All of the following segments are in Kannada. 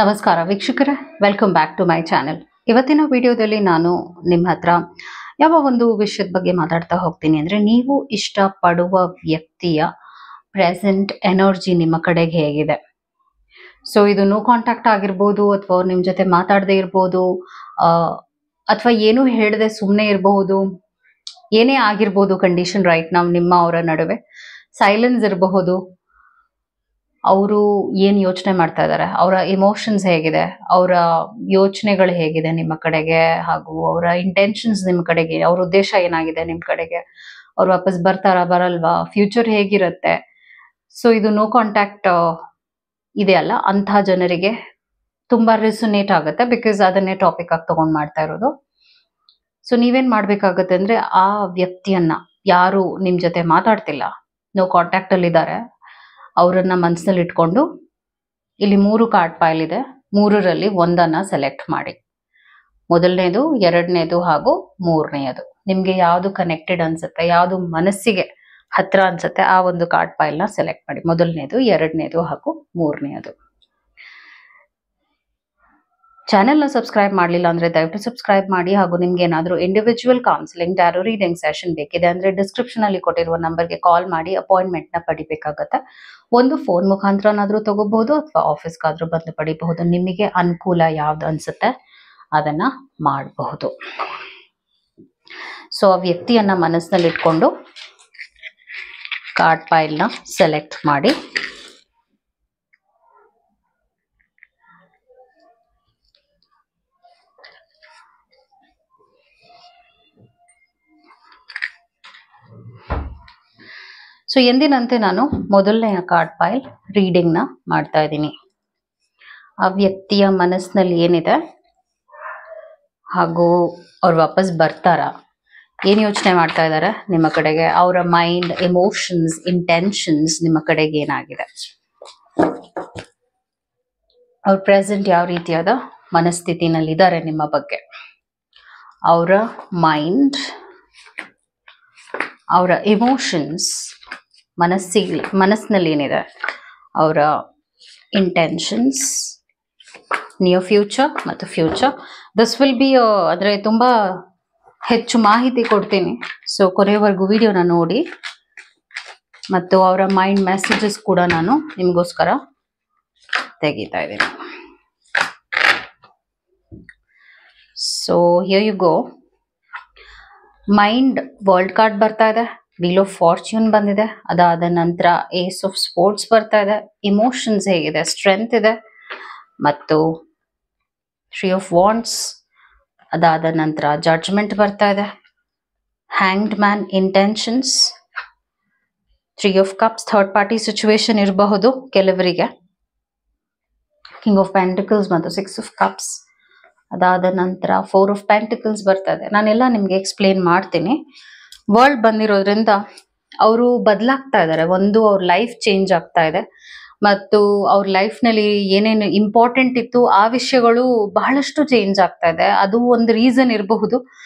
ನಮಸ್ಕಾರ ವೀಕ್ಷಕರೇ, welcome back to my channel. ಇವತ್ತಿನ ವಿಡಿಯೋದಲ್ಲಿ ನಾನು ನಿಮ್ಮ ಹತ್ರ ಯಾವ ಒಂದು ವಿಷಯದ ಬಗ್ಗೆ ಮಾತಾಡ್ತಾ ಹೋಗ್ತೀನಿ ಅಂದ್ರೆ, ನೀವು ಇಷ್ಟಪಡುವ ವ್ಯಕ್ತಿಯ ಪ್ರೆಸೆಂಟ್ ಎನರ್ಜಿ ನಿಮ್ಮ ಕಡೆಗೆ ಹೇಗಿದೆ. ಸೊ ಇದು ನೋ ಕಾಂಟ್ಯಾಕ್ಟ್ ಆಗಿರ್ಬೋದು, ಅಥವಾ ಅವ್ರು ನಿಮ್ಮ ಜೊತೆ ಮಾತಾಡದೇ ಇರ್ಬೋದು, ಅಥವಾ ಏನೂ ಹೇಳದೆ ಸುಮ್ಮನೆ ಇರಬಹುದು, ಏನೇ ಆಗಿರ್ಬೋದು ಕಂಡೀಷನ್ ರೈಟ್ ನಾವು ನಿಮ್ಮ ಅವರ ನಡುವೆ. ಸೈಲೆನ್ಸ್ ಇರಬಹುದು, ಅವರು ಏನು ಯೋಚನೆ ಮಾಡ್ತಾ ಇದ್ದಾರೆ, ಅವರ ಇಮೋಷನ್ಸ್ ಹೇಗಿದೆ, ಅವರ ಯೋಚನೆಗಳು ಹೇಗಿದೆ ನಿಮ್ಮ ಕಡೆಗೆ, ಹಾಗೂ ಅವರ ಇಂಟೆನ್ಷನ್ಸ್ ನಿಮ್ಮ ಕಡೆಗೆ, ಅವ್ರ ಉದ್ದೇಶ ಏನಾಗಿದೆ ನಿಮ್ಮ ಕಡೆಗೆ, ಅವ್ರು ವಾಪಸ್ ಬರ್ತಾರಾ ಬರಲ್ವಾ, ಫ್ಯೂಚರ್ ಹೇಗಿರುತ್ತೆ. ಸೊ ಇದು ನೋ ಕಾಂಟ್ಯಾಕ್ಟ್ ಇದೆಯಲ್ಲ, ಅಂತಹ ಜನರಿಗೆ ತುಂಬಾ ರೆಸೊನೇಟ್ ಆಗುತ್ತೆ, ಬಿಕಾಸ್ ಅದನ್ನೇ ಟಾಪಿಕ್ ಆಗಿ ತಗೊಂಡ್ ಮಾಡ್ತಾ ಇರೋದು. ಸೊ ನೀವೇನ್ ಮಾಡ್ಬೇಕಾಗತ್ತೆ ಅಂದ್ರೆ, ಆ ವ್ಯಕ್ತಿಯನ್ನ, ಯಾರು ನಿಮ್ ಜೊತೆ ಮಾತಾಡ್ತಿಲ್ಲ, ನೋ ಕಾಂಟ್ಯಾಕ್ಟ್ ಅಲ್ಲಿ ಇದ್ದಾರೆ, ಅವರನ್ನ ಮನಸ್ಸಿನಲ್ಲಿ ಇಟ್ಕೊಂಡು ಇಲ್ಲಿ 3 ಕಾರ್ಡ್ ಪೈಲ್ ಇದೆ, 3ರಲ್ಲಿ ಒಂದನ್ನ ಸೆಲೆಕ್ಟ್ ಮಾಡಿ. ಮೊದಲನೇದು, ಎರಡನೇದು ಹಾಗೂ ಮೂರನೆಯದು. ನಿಮ್ಗೆ ಯಾವ್ದು ಕನೆಕ್ಟೆಡ್ ಅನ್ಸುತ್ತೆ, ಯಾವ್ದು ಮನಸ್ಸಿಗೆ ಹತ್ರ ಅನ್ಸುತ್ತೆ, ಆ ಒಂದು ಕಾರ್ಡ್ ಪೈಲ್ ನ ಸೆಲೆಕ್ಟ್ ಮಾಡಿ. ಮೊದಲನೇದು, ಎರಡನೇದು ಹಾಗೂ ಮೂರನೆಯದು. ಚಾನೆಲ್ ನ ಸಬ್ಸ್ಕ್ರೈಬ್ ಮಾಡಲಿಲ್ಲ ಅಂದ್ರೆ ದಯವಿಟ್ಟು ಸಬ್ಸ್ಕ್ರೈಬ್ ಮಾಡಿ. ಹಾಗೂ ನಿಮ್ಗೆ ಏನಾದರೂ individual counselling, tarot reading session ಬೇಕಿದೆ ಅಂದ್ರೆ ಡಿಸ್ಕ್ರಿಪ್ಷನ್ ಅಲ್ಲಿ ಕೊಟ್ಟಿರುವ ನಂಬರ್ಗೆ ಕಾಲ್ ಮಾಡಿ ಅಪಾಯಿಂಟ್ಮೆಂಟ್ ನ ಪಡಿಬೇಕಾಗತ್ತೆ. ಒಂದು ಫೋನ್ ಮುಖಾಂತರನಾದ್ರೂ ತಗೋಬಹುದು, ಅಥವಾ ಆಫೀಸ್ಗಾದ್ರೂ ಬಂದು ಪಡಿಬಹುದು. ನಿಮಗೆ ಅನುಕೂಲ ಯಾವ್ದು ಅನ್ಸುತ್ತೆ ಅದನ್ನ ಮಾಡಬಹುದು. ಸೊ ಆ ವ್ಯಕ್ತಿಯನ್ನ ಮನಸ್ಸಿನಲ್ಲಿ ಇಟ್ಕೊಂಡು ಕಾರ್ಡ್ ಪೈಲ್ ನ ಸೆಲೆಕ್ಟ್ ಮಾಡಿ. ಸೊ ಎಂದಿನಂತೆ ನಾನು ಮೊದಲನೆಯ ಕಾರ್ಡ್ ಪೈಲ್ ರೀಡಿಂಗ್ ನ ಮಾಡ್ತಾ ಇದ್ದೀನಿ. ಆ ವ್ಯಕ್ತಿಯ ಮನಸ್ಸಿನಲ್ಲಿ ಏನಿದೆ, ಹಾಗೂ ಅವ್ರು ವಾಪಸ್ ಬರ್ತಾರಾ, ಏನ್ ಯೋಚನೆ ಮಾಡ್ತಾ ಇದ್ದಾರೆ ನಿಮ್ಮ ಕಡೆಗೆ, ಅವರ ಮೈಂಡ್, ಎಮೋಷನ್ಸ್, ಇಂಟೆನ್ಷನ್ಸ್ ನಿಮ್ಮ ಕಡೆಗೆ ಏನಾಗಿದೆ, ಅವ್ರ ಪ್ರೆಸೆಂಟ್ ಯಾವ ರೀತಿಯಾದ ಮನಸ್ಥಿತಿನಲ್ಲಿ ಇದ್ದಾರೆ ನಿಮ್ಮ ಬಗ್ಗೆ, ಅವರ ಮೈಂಡ್, ಅವರ ಎಮೋಷನ್ಸ್, ಮನಸ್ಸಿನಲ್ಲಿ ಏನಿದೆ, ಅವರ ಇಂಟೆನ್ಷನ್ಸ್, ನಿಯರ್ ಫ್ಯೂಚರ್ ಮತ್ತು ಫ್ಯೂಚರ್. ದಿಸ್ ವಿಲ್ ಬಿ ಅಂದ್ರೆ ತುಂಬಾ ಹೆಚ್ಚು ಮಾಹಿತಿ ಕೊಡ್ತೀನಿ. ಸೊ ಕೊನೆಯವರೆಗೂ ವಿಡಿಯೋನ ನೋಡಿ, ಮತ್ತು ಅವರ ಮೈಂಡ್ ಮೆಸೇಜಸ್ ಕೂಡ ನಾನು ನಿಮಗೋಸ್ಕರ ತೆಗಿತಾ ಇದ್ದೀನಿ. So here you go. Mind world card ಬರ್ತಾ ಇದೆ, ವೀಲ್ ಆಫ್ ಫಾರ್ಚ್ಯೂನ್ ಬಂದಿದೆ, ಅದಾದ ನಂತರ ಏಸ್ ಆಫ್ ಸ್ಪೋರ್ಟ್ಸ್ ಬರ್ತಾ ಇದೆ. ಇಮೋಷನ್ಸ್ ಹೇಗಿದೆ, ಸ್ಟ್ರೆಂತ್ ಇದೆ, ಮತ್ತು 3 ಆಫ್ ವಾಂಡ್ಸ್, ಅದಾದ ನಂತರ ಜಡ್ಜ್ಮೆಂಟ್ ಬರ್ತಾ ಇದೆ, hanged man, intentions, 3 of cups, third party situation ಇರಬಹುದು ಕೆಲವರಿಗೆ, ಕಿಂಗ್ ಆಫ್ ಪೆಂಟಿಕಲ್ಸ್ ಮತ್ತು 6 ಆಫ್ ಕಪ್ಸ್, ಅದಾದ ನಂತರ 4 ಆಫ್ ಪೆಂಟಿಕಲ್ಸ್ ಬರ್ತಾ ಇದೆ. ನಾನೆಲ್ಲ ನಿಮ್ಗೆ ಎಕ್ಸ್ಪ್ಲೇನ್ ಮಾಡ್ತೀನಿ. ವರ್ಲ್ಡ್ ಬಂದಿರೋದ್ರಿಂದ ಅವರು ಬದಲಾಗ್ತಾ ಇದ್ದಾರೆ, ಒಂದು ಅವ್ರ ಲೈಫ್ ಚೇಂಜ್ ಆಗ್ತಾ ಇದೆ, ಮತ್ತು ಅವ್ರ ಲೈಫ್ ನಲ್ಲಿ ಏನೇನು ಇಂಪಾರ್ಟೆಂಟ್ ಇತ್ತು ಆ ವಿಷಯಗಳು ಬಹಳಷ್ಟು ಚೇಂಜ್ ಆಗ್ತಾ ಇದೆ. ಅದು ಒಂದು ರೀಸನ್ ಇರಬಹುದು,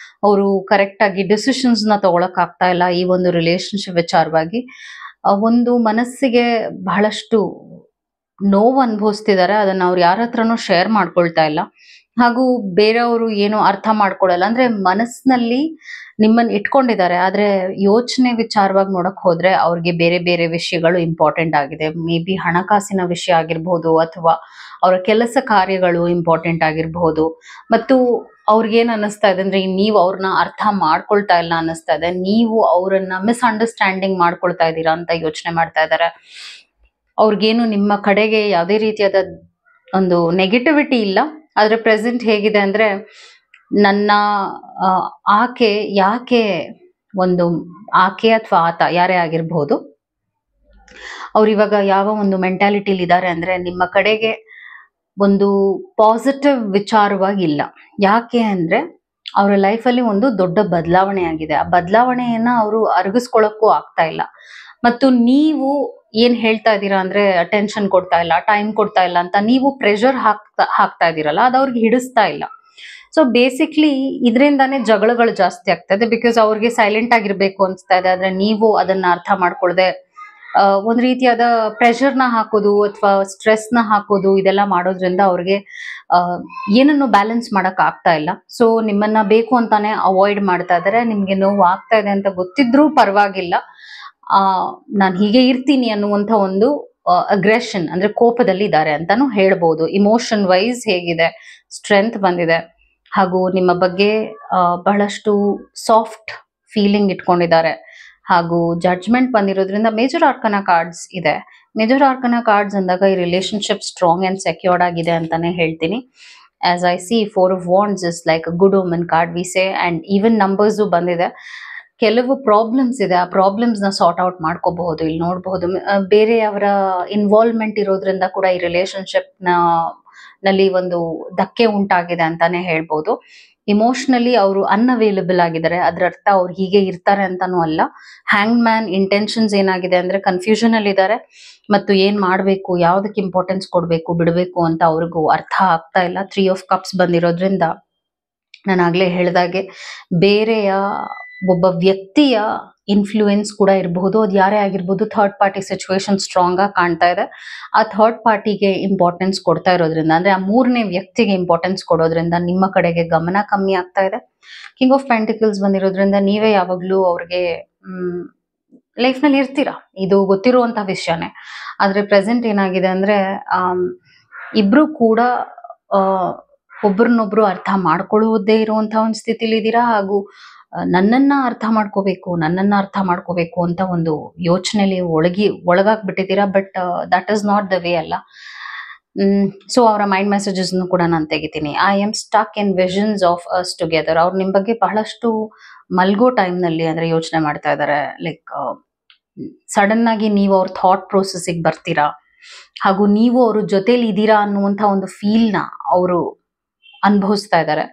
ಅವರು ಕರೆಕ್ಟ್ ಆಗಿ ಡಿಸಿಷನ್ಸ್ ನ ತಗೊಳಕ್ ಆಗ್ತಾ ಇಲ್ಲ ಈ ಒಂದು ರಿಲೇಶನ್ಶಿಪ್ ವಿಚಾರವಾಗಿ. ಒಂದು ಮನಸ್ಸಿಗೆ ಬಹಳಷ್ಟು ನೋವು ಅನುಭವಿಸ್ತಿದ್ದಾರೆ, ಅದನ್ನ ಅವ್ರು ಯಾರ ಹತ್ರನೂ ಶೇರ್ ಮಾಡ್ಕೊಳ್ತಾ ಇಲ್ಲ, ಹಾಗೂ ಬೇರೆಯವರು ಏನು ಅರ್ಥ ಮಾಡ್ಕೊಳಲ್ಲ. ಅಂದ್ರೆ ಮನಸ್ಸಿನಲ್ಲಿ ನಿಮ್ಮನ್ನ ಇಟ್ಕೊಂಡಿದ್ದಾರೆ, ಆದ್ರೆ ಯೋಚನೆ ವಿಚಾರವಾಗಿ ನೋಡಕ್ ಹೋದ್ರೆ ಅವ್ರಿಗೆ ಬೇರೆ ಬೇರೆ ವಿಷಯಗಳು ಇಂಪಾರ್ಟೆಂಟ್ ಆಗಿದೆ. ಮೇ ಬಿ ಹಣಕಾಸಿನ ವಿಷಯ ಆಗಿರ್ಬಹುದು, ಅಥವಾ ಅವರ ಕೆಲಸ ಕಾರ್ಯಗಳು ಇಂಪಾರ್ಟೆಂಟ್ ಆಗಿರಬಹುದು. ಮತ್ತು ಅವ್ರಿಗೇನ್ ಅನ್ನಿಸ್ತಾ ಇದೆ ಅಂದ್ರೆ, ನೀವು ಅವ್ರನ್ನ ಅರ್ಥ ಮಾಡ್ಕೊಳ್ತಾ ಇಲ್ಲ ಅನ್ನಿಸ್ತಾ ಇದೆ, ನೀವು ಅವರನ್ನ ಮಿಸ್ಅಂಡರ್ಸ್ಟ್ಯಾಂಡಿಂಗ್ ಮಾಡ್ಕೊಳ್ತಾ ಇದ್ದೀರಾ ಅಂತ ಯೋಚನೆ ಮಾಡ್ತಾ ಇದ್ದಾರೆ. ಅವ್ರಿಗೇನು ನಿಮ್ಮ ಕಡೆಗೆ ಯಾವುದೇ ರೀತಿಯಾದ ಒಂದು ನೆಗೆಟಿವಿಟಿ ಇಲ್ಲ, ಆದ್ರೆ ಪ್ರೆಸೆಂಟ್ ಹೇಗಿದೆ ಅಂದ್ರೆ, ನನ್ನ ಆಕೆ ಯಾಕೆ ಒಂದು ಆಕೆ ಅಥವಾ ಆತ ಯಾರೇ ಆಗಿರ್ಬಹುದು, ಅವ್ರು ಇವಾಗ ಯಾವ ಒಂದು ಮೆಂಟಾಲಿಟಿಲಿ ಇದ್ದಾರೆ ಅಂದ್ರೆ, ನಿಮ್ಮ ಕಡೆಗೆ ಒಂದು ಪಾಸಿಟಿವ್ ವಿಚಾರವಾಗಿ ಇಲ್ಲ. ಯಾಕೆ ಅಂದ್ರೆ ಅವರ ಲೈಫಲ್ಲಿ ಒಂದು ದೊಡ್ಡ ಬದಲಾವಣೆ ಆಗಿದೆ, ಆ ಬದಲಾವಣೆಯನ್ನ ಅವರು ಅರಗಿಸ್ಕೊಳ್ಳಕ್ಕೂ ಆಗ್ತಾ ಇಲ್ಲ. ಮತ್ತು ನೀವು ಏನ್ ಹೇಳ್ತಾ ಇದ್ದೀರಾ ಅಂದ್ರೆ, ಅಟೆನ್ಷನ್ ಕೊಡ್ತಾ ಇಲ್ಲ, ಟೈಮ್ ಕೊಡ್ತಾ ಇಲ್ಲ ಅಂತ ನೀವು ಪ್ರೆಷರ್ ಹಾಕ್ತಾ ಇದೀರಲ್ಲ, ಅದು ಅವ್ರಿಗೆ ಹಿಡಿಸ್ತಾ ಇಲ್ಲ. ಸೊ ಬೇಸಿಕ್ಲಿ ಇದರಿಂದಾನೇ ಜಗಳಗಳು ಜಾಸ್ತಿ ಆಗ್ತದೆ, ಬಿಕಾಸ್ ಅವ್ರಿಗೆ ಸೈಲೆಂಟ್ ಆಗಿರ್ಬೇಕು ಅನ್ಸ್ತಾ ಇದೆ, ಆದ್ರೆ ನೀವು ಅದನ್ನ ಅರ್ಥ ಮಾಡ್ಕೊಳ್ದೆ ಒಂದ್ ರೀತಿಯಾದ ಪ್ರೆಷರ್ನ ಹಾಕೋದು ಅಥವಾ ಸ್ಟ್ರೆಸ್ನ ಹಾಕೋದು ಇದೆಲ್ಲ ಮಾಡೋದ್ರಿಂದ ಅವ್ರಿಗೆ ಏನನ್ನು ಬ್ಯಾಲೆನ್ಸ್ ಮಾಡಕ್ ಆಗ್ತಾ ಇಲ್ಲ. ಸೊ ನಿಮ್ಮನ್ನ ಬೇಕು ಅಂತಾನೆ ಅವಾಯ್ಡ್ ಮಾಡ್ತಾ ಇದಾರೆ. ನಿಮ್ಗೆ ನೋವು ಆಗ್ತಾ ಇದೆ ಅಂತ ಗೊತ್ತಿದ್ರೂ ಪರವಾಗಿಲ್ಲ, ನಾನು ಹೀಗೆ ಇರ್ತೀನಿ ಅನ್ನುವಂಥ ಒಂದು ಅಗ್ರೆಷನ್ ಅಂದ್ರೆ ಕೋಪದಲ್ಲಿ ಇದ್ದಾರೆ ಅಂತಾನು ಹೇಳ್ಬೋದು. ಇಮೋಷನ್ ವೈಸ್ ಹೇಗಿದೆ, ಸ್ಟ್ರೆಂತ್ ಬಂದಿದೆ, ಹಾಗೂ ನಿಮ್ಮ ಬಗ್ಗೆ ಬಹಳಷ್ಟು ಸಾಫ್ಟ್ ಫೀಲಿಂಗ್ ಇಟ್ಕೊಂಡಿದ್ದಾರೆ. ಹಾಗೂ ಜಡ್ಜ್ಮೆಂಟ್ ಬಂದಿರೋದ್ರಿಂದ ಮೇಜರ್ ಆರ್ಕನ ಕಾರ್ಡ್ಸ್ ಇದೆ. ಮೇಜರ್ ಆರ್ಕನ ಕಾರ್ಡ್ಸ್ ಅಂದಾಗ ಈ ರಿಲೇಶನ್ಶಿಪ್ ಸ್ಟ್ರಾಂಗ್ ಅಂಡ್ ಸೆಕ್ಯೂರ್ಡ್ ಆಗಿದೆ ಅಂತಾನೆ ಹೇಳ್ತೀನಿ. As I see 4 of Wands is like good omen card we say, and even numbers ಬಂದಿದೆ. ಕೆಲವು ಪ್ರಾಬ್ಲಮ್ಸ್ ಇದೆ, ಆ ಪ್ರಾಬ್ಲಮ್ಸ್ ನ ಸಾರ್ಟ್ ಔಟ್ ಮಾಡ್ಕೋಬಹುದು. ಇಲ್ಲಿ ನೋಡಬಹುದು ಬೇರೆಯವರ ಇನ್ವಾಲ್ವ್ಮೆಂಟ್ ಇರೋದ್ರಿಂದ ಕೂಡ ಈ ರಿಲೇಶನ್ಶಿಪ್ ನಲ್ಲಿ ಒಂದು ಧಕ್ಕೆ ಉಂಟಾಗಿದೆ ಅಂತಾನೆ ಹೇಳ್ಬೋದು. ಇಮೋಷನಲಿ ಅವರು ಅನ್ಅವೈಲಬಲ್ ಆಗಿದ್ದಾರೆ, ಅದ್ರ ಅರ್ಥ ಅವ್ರು ಹೀಗೆ ಇರ್ತಾರೆ ಅಂತಾನೂ ಅಲ್ಲ. ಹ್ಯಾಂಗ್ ಮ್ಯಾನ್ ಇಂಟೆನ್ಷನ್ಸ್ ಏನಾಗಿದೆ ಅಂದ್ರೆ ಕನ್ಫ್ಯೂಷನ್ ಅಲ್ಲಿ ಇದ್ದಾರೆ, ಮತ್ತು ಏನ್ ಮಾಡ್ಬೇಕು, ಯಾವ್ದಕ್ಕೆ ಇಂಪಾರ್ಟೆನ್ಸ್ ಕೊಡ್ಬೇಕು ಬಿಡ್ಬೇಕು ಅಂತ ಅವ್ರಿಗೂ ಅರ್ಥ ಆಗ್ತಾ ಇಲ್ಲ. 3 of Cups ಬಂದಿರೋದ್ರಿಂದ ನಾನು ಆಗ್ಲೇ ಹೇಳ್ದಾಗೆ ಬೇರೆಯ ಒಬ್ಬ ವ್ಯಕ್ತಿಯ ಇನ್ಫ್ಲೂಯೆನ್ಸ್ ಕೂಡ ಇರಬಹುದು. ಅದು ಯಾರೇ ಆಗಿರ್ಬೋದು. ಥರ್ಡ್ ಪಾರ್ಟಿ ಸಿಚುವೇಶನ್ ಸ್ಟ್ರಾಂಗ್ ಆಗಿ ಕಾಣ್ತಾ ಇದೆ. ಆ ಥರ್ಡ್ ಪಾರ್ಟಿಗೆ ಇಂಪಾರ್ಟೆನ್ಸ್ ಕೊಡ್ತಾ ಇರೋದ್ರಿಂದ, ಅಂದ್ರೆ ಆ 3ನೇ ವ್ಯಕ್ತಿಗೆ ಇಂಪಾರ್ಟೆನ್ಸ್ ಕೊಡೋದ್ರಿಂದ ನಿಮ್ಮ ಕಡೆಗೆ ಗಮನ ಕಮ್ಮಿ ಆಗ್ತಾ ಇದೆ. ಕಿಂಗ್ ಆಫ್ ಪೆಂಟಿಕಲ್ಸ್ ಬಂದಿರೋದ್ರಿಂದ ನೀವೇ ಯಾವಾಗ್ಲೂ ಅವ್ರಿಗೆ ಲೈಫ್ ನಲ್ಲಿ ಇರ್ತೀರಾ, ಇದು ಗೊತ್ತಿರುವಂತ ವಿಷಯನೇ. ಆದ್ರೆ ಪ್ರೆಸೆಂಟ್ ಏನಾಗಿದೆ ಅಂದ್ರೆ ಇಬ್ರು ಕೂಡ ಒಬ್ರನ್ನೊಬ್ರು ಅರ್ಥ ಮಾಡ್ಕೊಳ್ಳುವುದೇ ಇರುವಂತಹ ಒಂದು ಸ್ಥಿತಿಲಿ ಇದ್ದೀರಾ. ಹಾಗೂ ನನ್ನನ್ನ ಅರ್ಥ ಮಾಡ್ಕೋಬೇಕು ಅಂತ ಒಂದು ಯೋಚನೆಯಲ್ಲಿ ಒಳಗಾಗ್ಬಿಟ್ಟಿದ್ದೀರಾ. But that is not the way ಅಲ್ಲ. ಸೊ ಅವರ ಮೈಂಡ್ ಮೆಸೇಜಸ್ ಕೂಡ ನಾನು ತೆಗಿತೀನಿ. I am stuck in visions of us together. ಅವ್ರು ನಿಮ್ ಬಗ್ಗೆ ಬಹಳಷ್ಟು ಮಲ್ಗೋ ಟೈಮ್ ನಲ್ಲಿ ಅಂದ್ರೆ ಯೋಚನೆ ಮಾಡ್ತಾ ಇದ್ದಾರೆ. ಲೈಕ್ ಸಡನ್ ಆಗಿ ನೀವು ಅವ್ರ ಥಾಟ್ ಪ್ರೋಸೆಸ್ಗೆ ಬರ್ತೀರಾ, ಹಾಗೂ ನೀವು ಅವ್ರ ಜೊತೆಲಿ ಇದ್ದೀರಾ ಅನ್ನುವಂಥ ಒಂದು ಫೀಲ್ ನ ಅವರು ಅನುಭವಿಸ್ತಾ ಇದ್ದಾರೆ.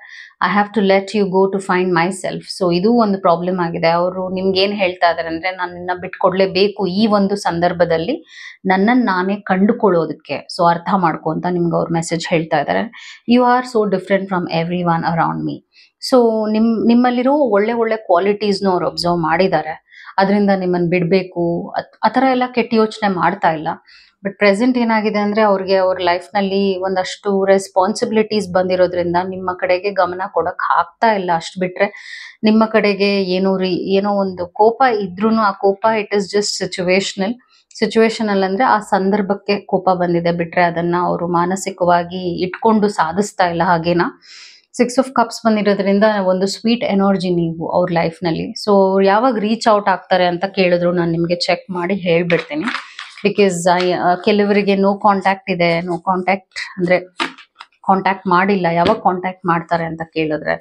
I have to let you go to find myself. So ಇದು ಒಂದು ಪ್ರಾಬ್ಲಮ್ ಆಗಿದೆ. ಅವರು ನಿಮ್ಗೆ ಏನ್ ಹೇಳ್ತಾ ಇದಾರೆ ಅಂದ್ರೆ ನನ್ನನ್ನ ಬಿಟ್ಕೊಡ್ಲೇಬೇಕು ಈ ಒಂದು ಸಂದರ್ಭದಲ್ಲಿ, ನನ್ನನ್ನು ನಾನೇ ಕಂಡುಕೊಳ್ಳೋದಕ್ಕೆ. ಸೊ ಅರ್ಥ ಮಾಡ್ಕೊ ಅಂತ ನಿಮ್ಗೆ ಅವ್ರ ಮೆಸೇಜ್ ಹೇಳ್ತಾ ಇದ್ದಾರೆ. You are so different from every one around me. So ನಿಮ್ಮಲ್ಲಿರೋ ಒಳ್ಳೆ ಒಳ್ಳೆ ಕ್ವಾಲಿಟೀಸ್ನು ಅವ್ರು ಅಬ್ಸರ್ವ್ ಮಾಡಿದ್ದಾರೆ. ಅದರಿಂದ ನಿಮ್ಮನ್ನು ಬಿಡಬೇಕು ಆ ಥರ ಎಲ್ಲ ಕೆಟ್ಟ ಯೋಚನೆ ಮಾಡ್ತಾ ಇಲ್ಲ. ಬಟ್ ಪ್ರೆಸೆಂಟ್ ಏನಾಗಿದೆ ಅಂದ್ರೆ ಅವ್ರಿಗೆ ಅವ್ರ ಲೈಫ್ ನಲ್ಲಿ ಒಂದಷ್ಟು ರೆಸ್ಪಾನ್ಸಿಬಿಲಿಟೀಸ್ ಬಂದಿರೋದ್ರಿಂದ ನಿಮ್ಮ ಕಡೆಗೆ ಗಮನ ಕೊಡಕ್ ಆಗ್ತಾ ಇಲ್ಲ. ಅಷ್ಟು ಬಿಟ್ರೆ ನಿಮ್ಮ ಕಡೆಗೆ ಏನೋ ಒಂದು ಕೋಪ ಇದ್ರೂ ಆ ಕೋಪ ಇಟ್ ಇಸ್ ಜಸ್ಟ್ ಸಿಚುವೇಶನಲ್ ಅಂದ್ರೆ ಆ ಸಂದರ್ಭಕ್ಕೆ ಕೋಪ ಬಂದಿದೆ. ಬಿಟ್ರೆ ಅದನ್ನ ಅವರು ಮಾನಸಿಕವಾಗಿ ಇಟ್ಕೊಂಡು ಸಾಧಿಸ್ತಾ ಇಲ್ಲ ಹಾಗೇನಾ. 6 of Cups ಬಂದಿರೋದ್ರಿಂದ ಒಂದು ಸ್ವೀಟ್ ಎನರ್ಜಿ ನೀವು ಅವ್ರ ಲೈಫ್ ನಲ್ಲಿ. ಸೊ ಯಾವಾಗ ರೀಚ್ ಔಟ್ ಆಗ್ತಾರೆ ಅಂತ ಕೇಳಿದ್ರು ನಾನು ನಿಮ್ಗೆ ಚೆಕ್ ಮಾಡಿ ಹೇಳ್ಬಿಡ್ತೀನಿ. ಬಿಕಾಸ್ ಕೆಲವರಿಗೆ ನೋ ಕಾಂಟ್ಯಾಕ್ಟ್ ಇದೆ. ನೋ ಕಾಂಟ್ಯಾಕ್ಟ್ ಅಂದ್ರೆ ಕಾಂಟ್ಯಾಕ್ಟ್ ಮಾಡಿಲ್ಲ. ಯಾವಾಗ ಕಾಂಟ್ಯಾಕ್ಟ್ ಮಾಡ್ತಾರೆ ಅಂತ ಕೇಳಿದ್ರೆ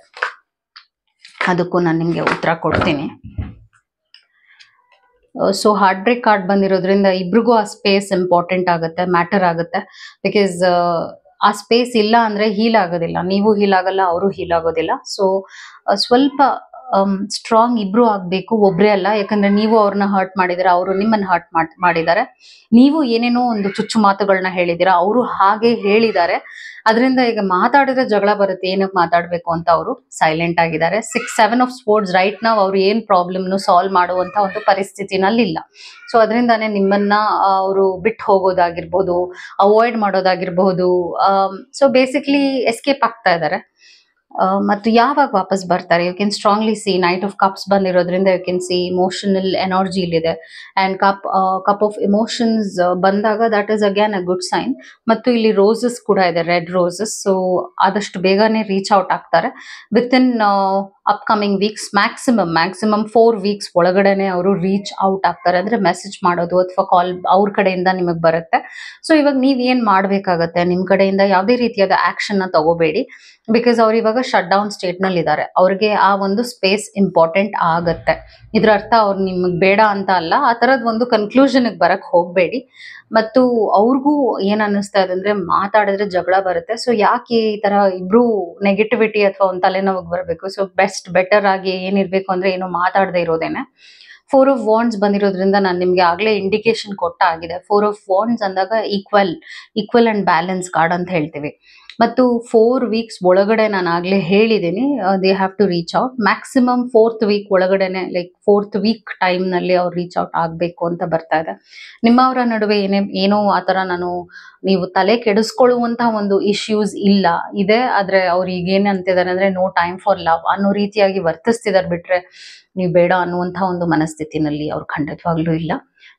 ಅದಕ್ಕೂ ನಾನು ನಿಮ್ಗೆ ಉತ್ತರ ಕೊಡ್ತೀನಿ. ಸೊ ಹಾರ್ಟ್ ಬ್ರೇಕ್ ಕಾರ್ಡ್ ಬಂದಿರೋದ್ರಿಂದ ಇಬ್ರಿಗೂ ಆ ಸ್ಪೇಸ್ ಇಂಪಾರ್ಟೆಂಟ್ ಆಗುತ್ತೆ, ಮ್ಯಾಟರ್ ಆಗುತ್ತೆ. ಬಿಕಾಸ್ ಆ ಸ್ಪೇಸ್ ಇಲ್ಲ ಅಂದ್ರೆ ಹೀಲ್ ಆಗೋದಿಲ್ಲ, ನೀವು ಹೀಲ್ ಆಗಲ್ಲ, ಅವರು ಹೀಲ್ ಆಗೋದಿಲ್ಲ. ಸೊ ಸ್ವಲ್ಪ ಸ್ಟ್ರಾಂಗ್ ಇಬ್ರು ಆಗ್ಬೇಕು, ಒಬ್ರೇ ಅಲ್ಲ. ಯಾಕಂದ್ರೆ ನೀವು ಅವ್ರನ್ನ ಹರ್ಟ್ ಮಾಡಿದಾರೆ, ಅವರು ನಿಮ್ಮನ್ನ ಹರ್ಟ್ ಮಾಡಿದ್ದಾರೆ. ನೀವು ಏನೇನೋ ಒಂದು ಚುಚ್ಚು ಮಾತುಗಳನ್ನ ಹೇಳಿದೀರಾ, ಅವರು ಹಾಗೆ ಹೇಳಿದ್ದಾರೆ. ಅದರಿಂದ ಈಗ ಮಾತಾಡಿದ್ರೆ ಜಗಳ ಬರುತ್ತೆ, ಏನಕ್ಕೆ ಮಾತಾಡ್ಬೇಕು ಅಂತ ಅವರು ಸೈಲೆಂಟ್ ಆಗಿದ್ದಾರೆ. 7 of Swords ರೈಟ್ ನಾವು ಅವ್ರು ಏನ್ ಪ್ರಾಬ್ಲಮ್ನು ಸಾಲ್ವ್ ಮಾಡುವಂತ ಒಂದು ಪರಿಸ್ಥಿತಿನಲ್ಲಿಲ್ಲ. ಸೊ ಅದರಿಂದಾನೇ ನಿಮ್ಮನ್ನ ಅವರು ಬಿಟ್ಟು ಹೋಗೋದಾಗಿರ್ಬೋದು, ಅವಾಯ್ಡ್ ಮಾಡೋದಾಗಿರ್ಬಹುದು. ಸೊ ಬೇಸಿಕ್ಲಿ ಎಸ್ಕೇಪ್ ಆಗ್ತಾ ಇದ್ದಾರೆ. ಮತ್ತು ಯಾವಾಗ ವಾಪಸ್ ಬರ್ತಾರೆ, you can strongly see knight of cups ಬಂದಿರೋದ್ರಿಂದ you can see emotional energy ಇಲ್ಲಿದೆ. ಅಂಡ್ ಕಪ್ ಆಫ್ ಇಮೋಷನ್ಸ್ ಬಂದಾಗ that is again a good sign. ಮತ್ತು ಇಲ್ಲಿ ರೋಸಸ್ ಕೂಡ ಇದೆ, ರೆಡ್ ರೋಸಸ್. ಸೊ ಆದಷ್ಟು ಬೇಗನೆ ರೀಚ್ ಔಟ್ ಆಗ್ತಾರೆ. With in upcoming weeks, maximum 4 weeks ಒಳಗಡೆನೆ ಅವರು ರೀಚ್ ಔಟ್ ಆಗ್ತಾರೆ. ಅಂದ್ರೆ ಮೆಸೇಜ್ ಮಾಡೋದು ಅಥವಾ ಕಾಲ್ ಅವ್ರ ಕಡೆಯಿಂದ ನಿಮಗೆ ಬರುತ್ತೆ. ಸೊ ಇವಾಗ ನೀವ್ ಏನ್ ಮಾಡ್ಬೇಕಾಗತ್ತೆ, ನಿಮ್ ಕಡೆಯಿಂದ ಯಾವುದೇ ರೀತಿಯಾದ ಆಕ್ಷನ್ ನ ತಗೋಬೇಡಿ. ಬಿಕಾಸ್ ಅವ್ರು ಇವಾಗ ಶಟ್ ಡೌನ್ ಸ್ಟೇಟ್ ನಲ್ಲಿ ಇದ್ದಾರೆ. ಅವ್ರಿಗೆ ಆ ಒಂದು ಸ್ಪೇಸ್ ಇಂಪಾರ್ಟೆಂಟ್ ಆಗತ್ತೆ. ಇದ್ರ ಅರ್ಥ ಅವ್ರು ನಿಮಗ್ ಬೇಡ ಅಂತ ಅಲ್ಲ, ಆ ತರದ್ ಒಂದು ಕನ್ಕ್ಲೂಷನ್ ಬರಕ್ ಹೋಗ್ಬೇಡಿ. ಮತ್ತು ಅವ್ರಿಗೂ ಏನ್ ಅನ್ನಿಸ್ತಾ ಇದೆ ಅಂದ್ರೆ ಮಾತಾಡಿದ್ರೆ ಜಗಳ ಬರುತ್ತೆ. ಸೊ ಯಾಕೆ ಈ ತರ ಇಬ್ರು ನೆಗೆಟಿವಿಟಿ ಅಥವಾ ಒಂದು ತಲೆನೋವಿಗೆ ಬರಬೇಕು. ಸೊ ಬೆಟರ್ ಆಗಿ ಏನಿರ್ಬೇಕು ಅಂದ್ರೆ ಏನು ಮಾತಾಡದೆ ಇರೋದೇನೆ. 4 of Wands ಬಂದಿರೋದ್ರಿಂದ ನಾನು ನಿಮ್ಗೆ ಆಗ್ಲೇ ಇಂಡಿಕೇಶನ್ ಕೊಟ್ಟ ಆಗಿದೆ. 4 of Wands ಅಂದಾಗ ಈಕ್ವಲ್ ಅಂಡ್ ಬ್ಯಾಲೆನ್ಸ್ ಕಾರ್ಡ್ ಅಂತ ಹೇಳ್ತೀವಿ. ಮತ್ತು 4 ವೀಕ್ಸ್ ಒಳಗಡೆ ನಾನು ಆಗ್ಲೇ ಹೇಳಿದ್ದೀನಿ, they have to reach out. Maximum 4th week ಒಳಗಡೆನೆ, ಲೈಕ್ 4th ವೀಕ್ ಟೈಮ್ ನಲ್ಲಿ ಅವ್ರು ರೀಚ್ ಔಟ್ ಆಗ್ಬೇಕು ಅಂತ ಬರ್ತಾ ಇದೆ. ನಿಮ್ಮವರ ನಡುವೆ ಏನೋ ಆತರ ನೀವು ತಲೆ ಕೆಡಿಸ್ಕೊಳ್ಳುವಂತ ಒಂದು ಇಶ್ಯೂಸ್ ಇಲ್ಲ ಇದೆ. ಆದ್ರೆ ಅವ್ರು ಈಗ ಏನ್ ಅಂತಿದ್ದಾರೆ ಅಂದ್ರೆ ನೋ ಟೈಮ್ ಫಾರ್ ಲವ್ ಅನ್ನೋ ರೀತಿಯಾಗಿ ವರ್ತಿಸ್ತಿದಾರೆ ಬಿಟ್ರೆ ನೀವು ಬೇಡ ಅನ್ನುವಂತ ಒಂದು ಮನಸ್ಥಿತಿನಲ್ಲಿ ಅವ್ರು ಖಂಡಿತವಾಗ್ಲೂ ಇಲ್ಲ.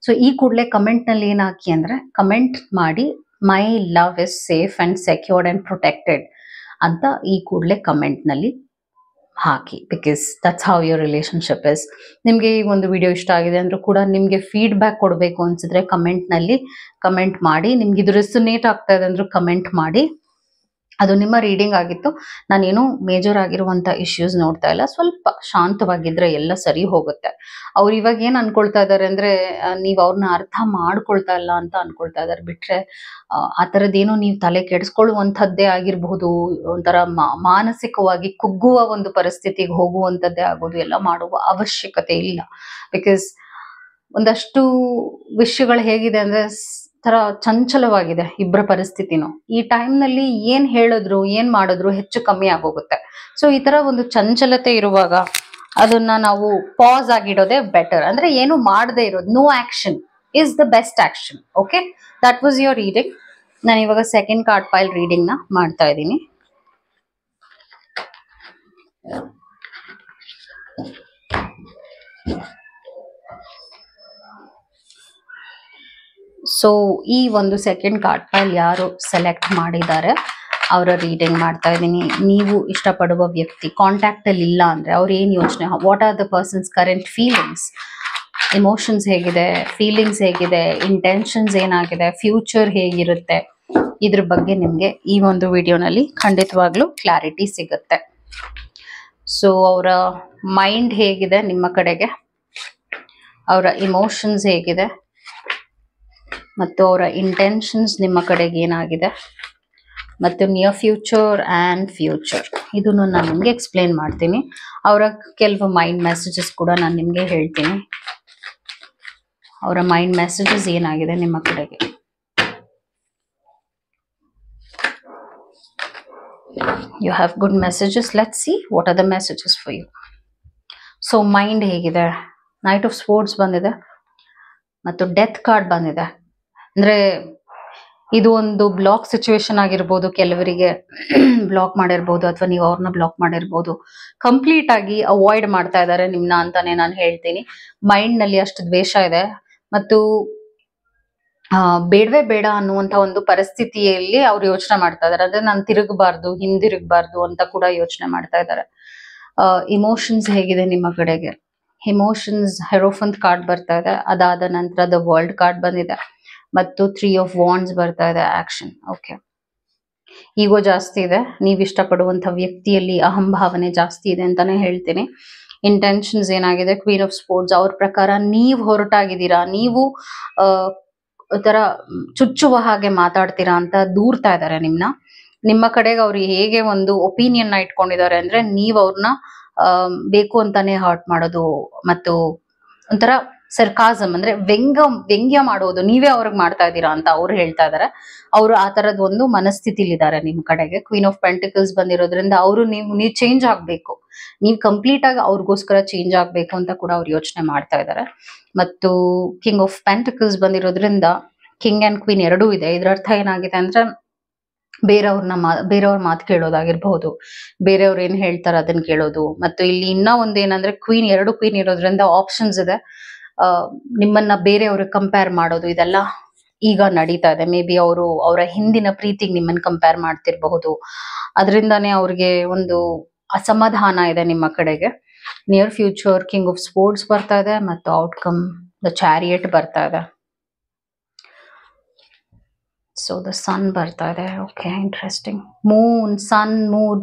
ಸೊ ಈ ಕೂಡಲೇ ಕಮೆಂಟ್ ನಲ್ಲಿ ಏನ್ ಹಾಕಿ ಅಂದ್ರೆ, ಕಮೆಂಟ್ ಮಾಡಿ my love is safe and secured and protected ಅಂತ ಈ ಕೂಡಲೇ ಕಮೆಂಟ್ ನಲ್ಲಿ ಹಾಕಿ. Because that's how your relationship is. ನಿಮ್ಗೆ ಈ ಒಂದು ವಿಡಿಯೋ ಇಷ್ಟ ಆಗಿದೆ ಅಂದ್ರೂ ಕೂಡ ನಿಮ್ಗೆ ಫೀಡ್ಬ್ಯಾಕ್ ಕೊಡಬೇಕು ಅನ್ಸಿದ್ರೆ ಕಮೆಂಟ್ ನಲ್ಲಿ ಕಮೆಂಟ್ ಮಾಡಿ. ನಿಮ್ಗೆ ಇದು ರೆಸೊನೇಟ್ ಆಗ್ತಾ ಇದೆ ಅಂದ್ರೂ ಕಮೆಂಟ್ ಮಾಡಿ. ಅದು ನಿಮ್ಮ ರೀಡಿಂಗ್ ಆಗಿತ್ತು. ನಾನೇನು ಮೇಜರ್ ಆಗಿರುವಂತ ಇಶ್ಯೂಸ್ ನೋಡ್ತಾ ಇಲ್ಲ. ಸ್ವಲ್ಪ ಶಾಂತವಾಗಿದ್ರೆ ಎಲ್ಲ ಸರಿ ಹೋಗುತ್ತೆ. ಅವ್ರು ಇವಾಗ ಏನ್ ಅನ್ಕೊಳ್ತಾ ಇದಾರೆ ಅಂದ್ರೆ, ನೀವ್ ಅವ್ರನ್ನ ಅರ್ಥ ಮಾಡ್ಕೊಳ್ತಾ ಇಲ್ಲ ಅಂತ ಅನ್ಕೊಳ್ತಾ ಇದಾರೆ ಬಿಟ್ರೆ ಆ ತರದ್ದೇನೋ ನೀವು ತಲೆ ಕೆಡಿಸ್ಕೊಳ್ಳುವಂಥದ್ದೇ ಆಗಿರಬಹುದು, ಒಂಥರ ಮಾನಸಿಕವಾಗಿ ಕುಗ್ಗುವ ಒಂದು ಪರಿಸ್ಥಿತಿಗೆ ಹೋಗುವಂಥದ್ದೇ ಆಗೋದು ಎಲ್ಲ ಮಾಡುವ ಅವಶ್ಯಕತೆ ಇಲ್ಲ. ಬಿಕಾಸ್ ಒಂದಷ್ಟು ವಿಷಯಗಳು ಹೇಗಿದೆ ಅಂದ್ರೆ ತರ ಚಂಚಲವಾಗಿದೆ ಇಬ್ಬರ ಪರಿಸ್ಥಿತಿನೂ. ಈ ಟೈಮ್ ನಲ್ಲಿ ಏನ್ ಹೇಳಿದ್ರು ಏನ್ ಮಾಡಿದ್ರು ಹೆಚ್ಚು ಕಮ್ಮಿ ಆಗೋಗುತ್ತೆ. ಸೊ ಈ ತರ ಒಂದು ಚಂಚಲತೆ ಇರುವಾಗ ಅದನ್ನ ನಾವು ಪಾಸ್ ಆಗಿಡೋದೇ ಬೆಟರ್. ಅಂದ್ರೆ ಏನು ಮಾಡದೇ ಇರೋದು, no action is the best action. Okay, that was your reading. ನಾನು ಇವಾಗ ಸೆಕೆಂಡ್ ಕಾರ್ಡ್ ಪೈಲ್ ರೀಡಿಂಗ್ ನ ಮಾಡ್ತಾ ಇದ್ದೀನಿ. ಸೊ ಈ ಒಂದು ಸೆಕೆಂಡ್ ಕಾರ್ಡ್ ಪೈಲ್ ಯಾರು ಸೆಲೆಕ್ಟ್ ಮಾಡಿದ್ದಾರೆ ಅವರ ರೀಡಿಂಗ್ ಮಾಡ್ತಾ ಇದ್ದೀನಿ. ನೀವು ಇಷ್ಟಪಡುವ ವ್ಯಕ್ತಿ ಕಾಂಟ್ಯಾಕ್ಟ್ ಅಲ್ಲಿ ಇಲ್ಲ ಅಂದ್ರೆ ಅವ್ರು ಏನ್ ಯೋಚನೆ, what are the persons current feelings, emotions ಹೇಗಿದೆ, ಫೀಲಿಂಗ್ಸ್ ಹೇಗಿದೆ, ಇಂಟೆನ್ಷನ್ಸ್ ಏನಾಗಿದೆ, ಫ್ಯೂಚರ್ ಹೇಗಿರುತ್ತೆ, ಇದ್ರ ಬಗ್ಗೆ ನಿಮ್ಗೆ ಈ ಒಂದು ವಿಡಿಯೋನಲ್ಲಿ ಖಂಡಿತವಾಗ್ಲೂ ಕ್ಲಾರಿಟಿ ಸಿಗುತ್ತೆ. ಸೊ ಅವರ ಮೈಂಡ್ ಹೇಗಿದೆ ನಿಮ್ಮ ಕಡೆಗೆ, ಅವರ ಇಮೋಷನ್ಸ್ ಹೇಗಿದೆ ಮತ್ತು ಅವರ ಇಂಟೆನ್ಷನ್ಸ್ ನಿಮ್ಮ ಕಡೆಗೆ ಏನಾಗಿದೆ, ಮತ್ತು ನಿಯರ್ ಫ್ಯೂಚರ್ ಆ್ಯಂಡ್ ಫ್ಯೂಚರ್ ಇದನ್ನು ನಾನು ನಿಮಗೆ ಎಕ್ಸ್ಪ್ಲೇನ್ ಮಾಡ್ತೀನಿ. ಅವರ ಕೆಲವು ಮೈಂಡ್ ಮೆಸೇಜಸ್ ಕೂಡ ನಾನು ನಿಮಗೆ ಹೇಳ್ತೀನಿ. ಅವರ ಮೈಂಡ್ ಮೆಸೇಜಸ್ ಏನಾಗಿದೆ ನಿಮ್ಮ ಕಡೆಗೆ. You have good messages. Let's see what are the messages for you. So mind ಹೇಗಿದೆ, ನೈಟ್ ಆಫ್ ಸ್ವೋರ್ಡ್ಸ್ ಬಂದಿದೆ ಮತ್ತು ಡೆತ್ ಕಾರ್ಡ್ ಬಂದಿದೆ. ಅಂದ್ರೆ ಇದು ಒಂದು ಬ್ಲಾಕ್ ಸಿಚುವೇಶನ್ ಆಗಿರ್ಬೋದು, ಕೆಲವರಿಗೆ ಬ್ಲಾಕ್ ಮಾಡಿರ್ಬೋದು ಅಥವಾ ನೀವು ಅವ್ರನ್ನ ಬ್ಲಾಕ್ ಮಾಡಿರ್ಬೋದು. ಕಂಪ್ಲೀಟ್ ಆಗಿ ಅವಾಯ್ಡ್ ಮಾಡ್ತಾ ಇದ್ದಾರೆ ನಿಮ್ನ ಅಂತಾನೆ ನಾನು ಹೇಳ್ತೀನಿ. ಮೈಂಡ್ ನಲ್ಲಿ ಅಷ್ಟು ದ್ವೇಷ ಇದೆ ಮತ್ತು ಬೇಡವೇ ಬೇಡ ಅನ್ನುವಂತ ಒಂದು ಪರಿಸ್ಥಿತಿಯಲ್ಲಿ ಅವ್ರು ಯೋಚನೆ ಮಾಡ್ತಾ ಇದಾರೆ. ಅಂದ್ರೆ ನಾನು ತಿರುಗಬಾರ್ದು, ಹಿಂದಿರುಗಬಾರ್ದು ಅಂತ ಕೂಡ ಯೋಚನೆ ಮಾಡ್ತಾ ಇದ್ದಾರೆ. ಇಮೋಷನ್ಸ್ ಹೇಗಿದೆ ನಿಮ್ಮ ಕಡೆಗೆ. ಇಮೋಷನ್ಸ್ ಹೆರೋಫಂತ್ ಕಾರ್ಡ್ ಬರ್ತಾ ಇದೆ. ಅದಾದ ನಂತರ ದ ವರ್ಲ್ಡ್ ಕಾರ್ಡ್ ಬಂದಿದೆ ಮತ್ತು 3 ಆಫ್ ವಾಂಡ್ಸ್ ಬರ್ತಾ ಇದೆ, ಆಕ್ಷನ್. ಓಕೆ, ಈಗೋ ಜಾಸ್ತಿ ಇದೆ. ನೀವು ಇಷ್ಟಪಡುವಂತ ವ್ಯಕ್ತಿಯಲ್ಲಿ ಅಹಂಭಾವನೆ ಜಾಸ್ತಿ ಇದೆ ಅಂತಾನೆ ಹೇಳ್ತೀನಿ. ಇಂಟೆನ್ಷನ್ಸ್ ಏನಾಗಿದೆ, ಕ್ವೀನ್ ಆಫ್ ಸ್ಪೋರ್ಟ್ಸ್. ಅವ್ರ ಪ್ರಕಾರ ನೀವು ಹೊರಟಾಗಿದ್ದೀರಾ, ನೀವು ತರ ಚುಚ್ಚುವ ಹಾಗೆ ಮಾತಾಡ್ತೀರಾ ಅಂತ ದೂರ್ತಾ ಇದ್ದಾರೆ ನಿಮ್ನ. ನಿಮ್ಮ ಕಡೆಗೆ ಅವ್ರು ಹೇಗೆ ಒಂದು ಒಪಿನಿಯನ್ ನ ಇಟ್ಕೊಂಡಿದ್ದಾರೆ ಅಂದ್ರೆ, ನೀವ್ ಅವ್ರನ್ನ ಬೇಕು ಅಂತಾನೆ ಹರ್ಟ್ ಮಾಡೋದು ಮತ್ತು ಒಂಥರ ಸರ್ಕಾಸಮ್ ಅಂದ್ರೆ ವ್ಯಂಗ್ಯ ಮಾಡೋದು ನೀವೇ ಅವ್ರಿಗೆ ಮಾಡ್ತಾ ಇದ್ದೀರಾ ಅಂತ ಅವ್ರು ಹೇಳ್ತಾ ಇದಾರೆ. ಅವರು ಆ ತರದ ಒಂದು ಮನಸ್ಥಿತಿಲಿದ್ದಾರೆ ನಿಮ್ ಕಡೆಗೆ. ಕ್ವೀನ್ ಆಫ್ ಪೆಂಟಿಕಲ್ಸ್ ಬಂದಿರೋದ್ರಿಂದ ಅವರು ನೀವು ಚೇಂಜ್ ಆಗ್ಬೇಕು, ನೀವು ಕಂಪ್ಲೀಟ್ ಆಗಿ ಅವ್ರಿಗೋಸ್ಕರ ಚೇಂಜ್ ಆಗ್ಬೇಕು ಅಂತ ಕೂಡ ಅವ್ರು ಯೋಚನೆ ಮಾಡ್ತಾ ಇದ್ದಾರೆ. ಮತ್ತು ಕಿಂಗ್ ಆಫ್ ಪೆಂಟಿಕಲ್ಸ್ ಬಂದಿರೋದ್ರಿಂದ ಕಿಂಗ್ ಅಂಡ್ ಕ್ವೀನ್ ಎರಡೂ ಇದೆ. ಇದ್ರ ಅರ್ಥ ಏನಾಗಿದೆ ಅಂದ್ರೆ, ಬೇರೆಯವ್ರ ಮಾತು ಕೇಳೋದಾಗಿರ್ಬಹುದು, ಬೇರೆಯವ್ರು ಏನ್ ಹೇಳ್ತಾರ ಅದನ್ನ ಕೇಳೋದು. ಮತ್ತು ಇಲ್ಲಿ ಇನ್ನ ಒಂದ್ ಏನಂದ್ರೆ, ಎರಡು ಕ್ವೀನ್ ಇರೋದ್ರಿಂದ ಆಪ್ಷನ್ಸ್ ಇದೆ. ನಿಮ್ಮನ್ನ ಬೇರೆಯವ್ರಿಗೆ ಕಂಪೇರ್ ಮಾಡೋದು, ಇದೆಲ್ಲ ಈಗ ನಡೀತಾ ಇದೆ. ಮೇ ಬಿ ಅವರ ಹಿಂದಿನ ಪ್ರೀತಿಗೆ ನಿಮ್ಮನ್ನ ಕಂಪೇರ್ ಮಾಡ್ತಿರ್ಬಹುದು. ಅದರಿಂದಾನೇ ಅವ್ರಿಗೆ ಒಂದು ಅಸಮಾಧಾನ ಇದೆ ನಿಮ್ಮ ಕಡೆಗೆ. Near future king of sports ಬರ್ತಾ ಇದೆ ಮತ್ತು ಔಟ್ಕಮ್ ದ ಚಾರಿಯಟ್ ಬರ್ತಾ ಇದೆ. ಸೊ ದ ಸನ್ ಬರ್ತಾ ಇದೆ. Okay, interesting. Sun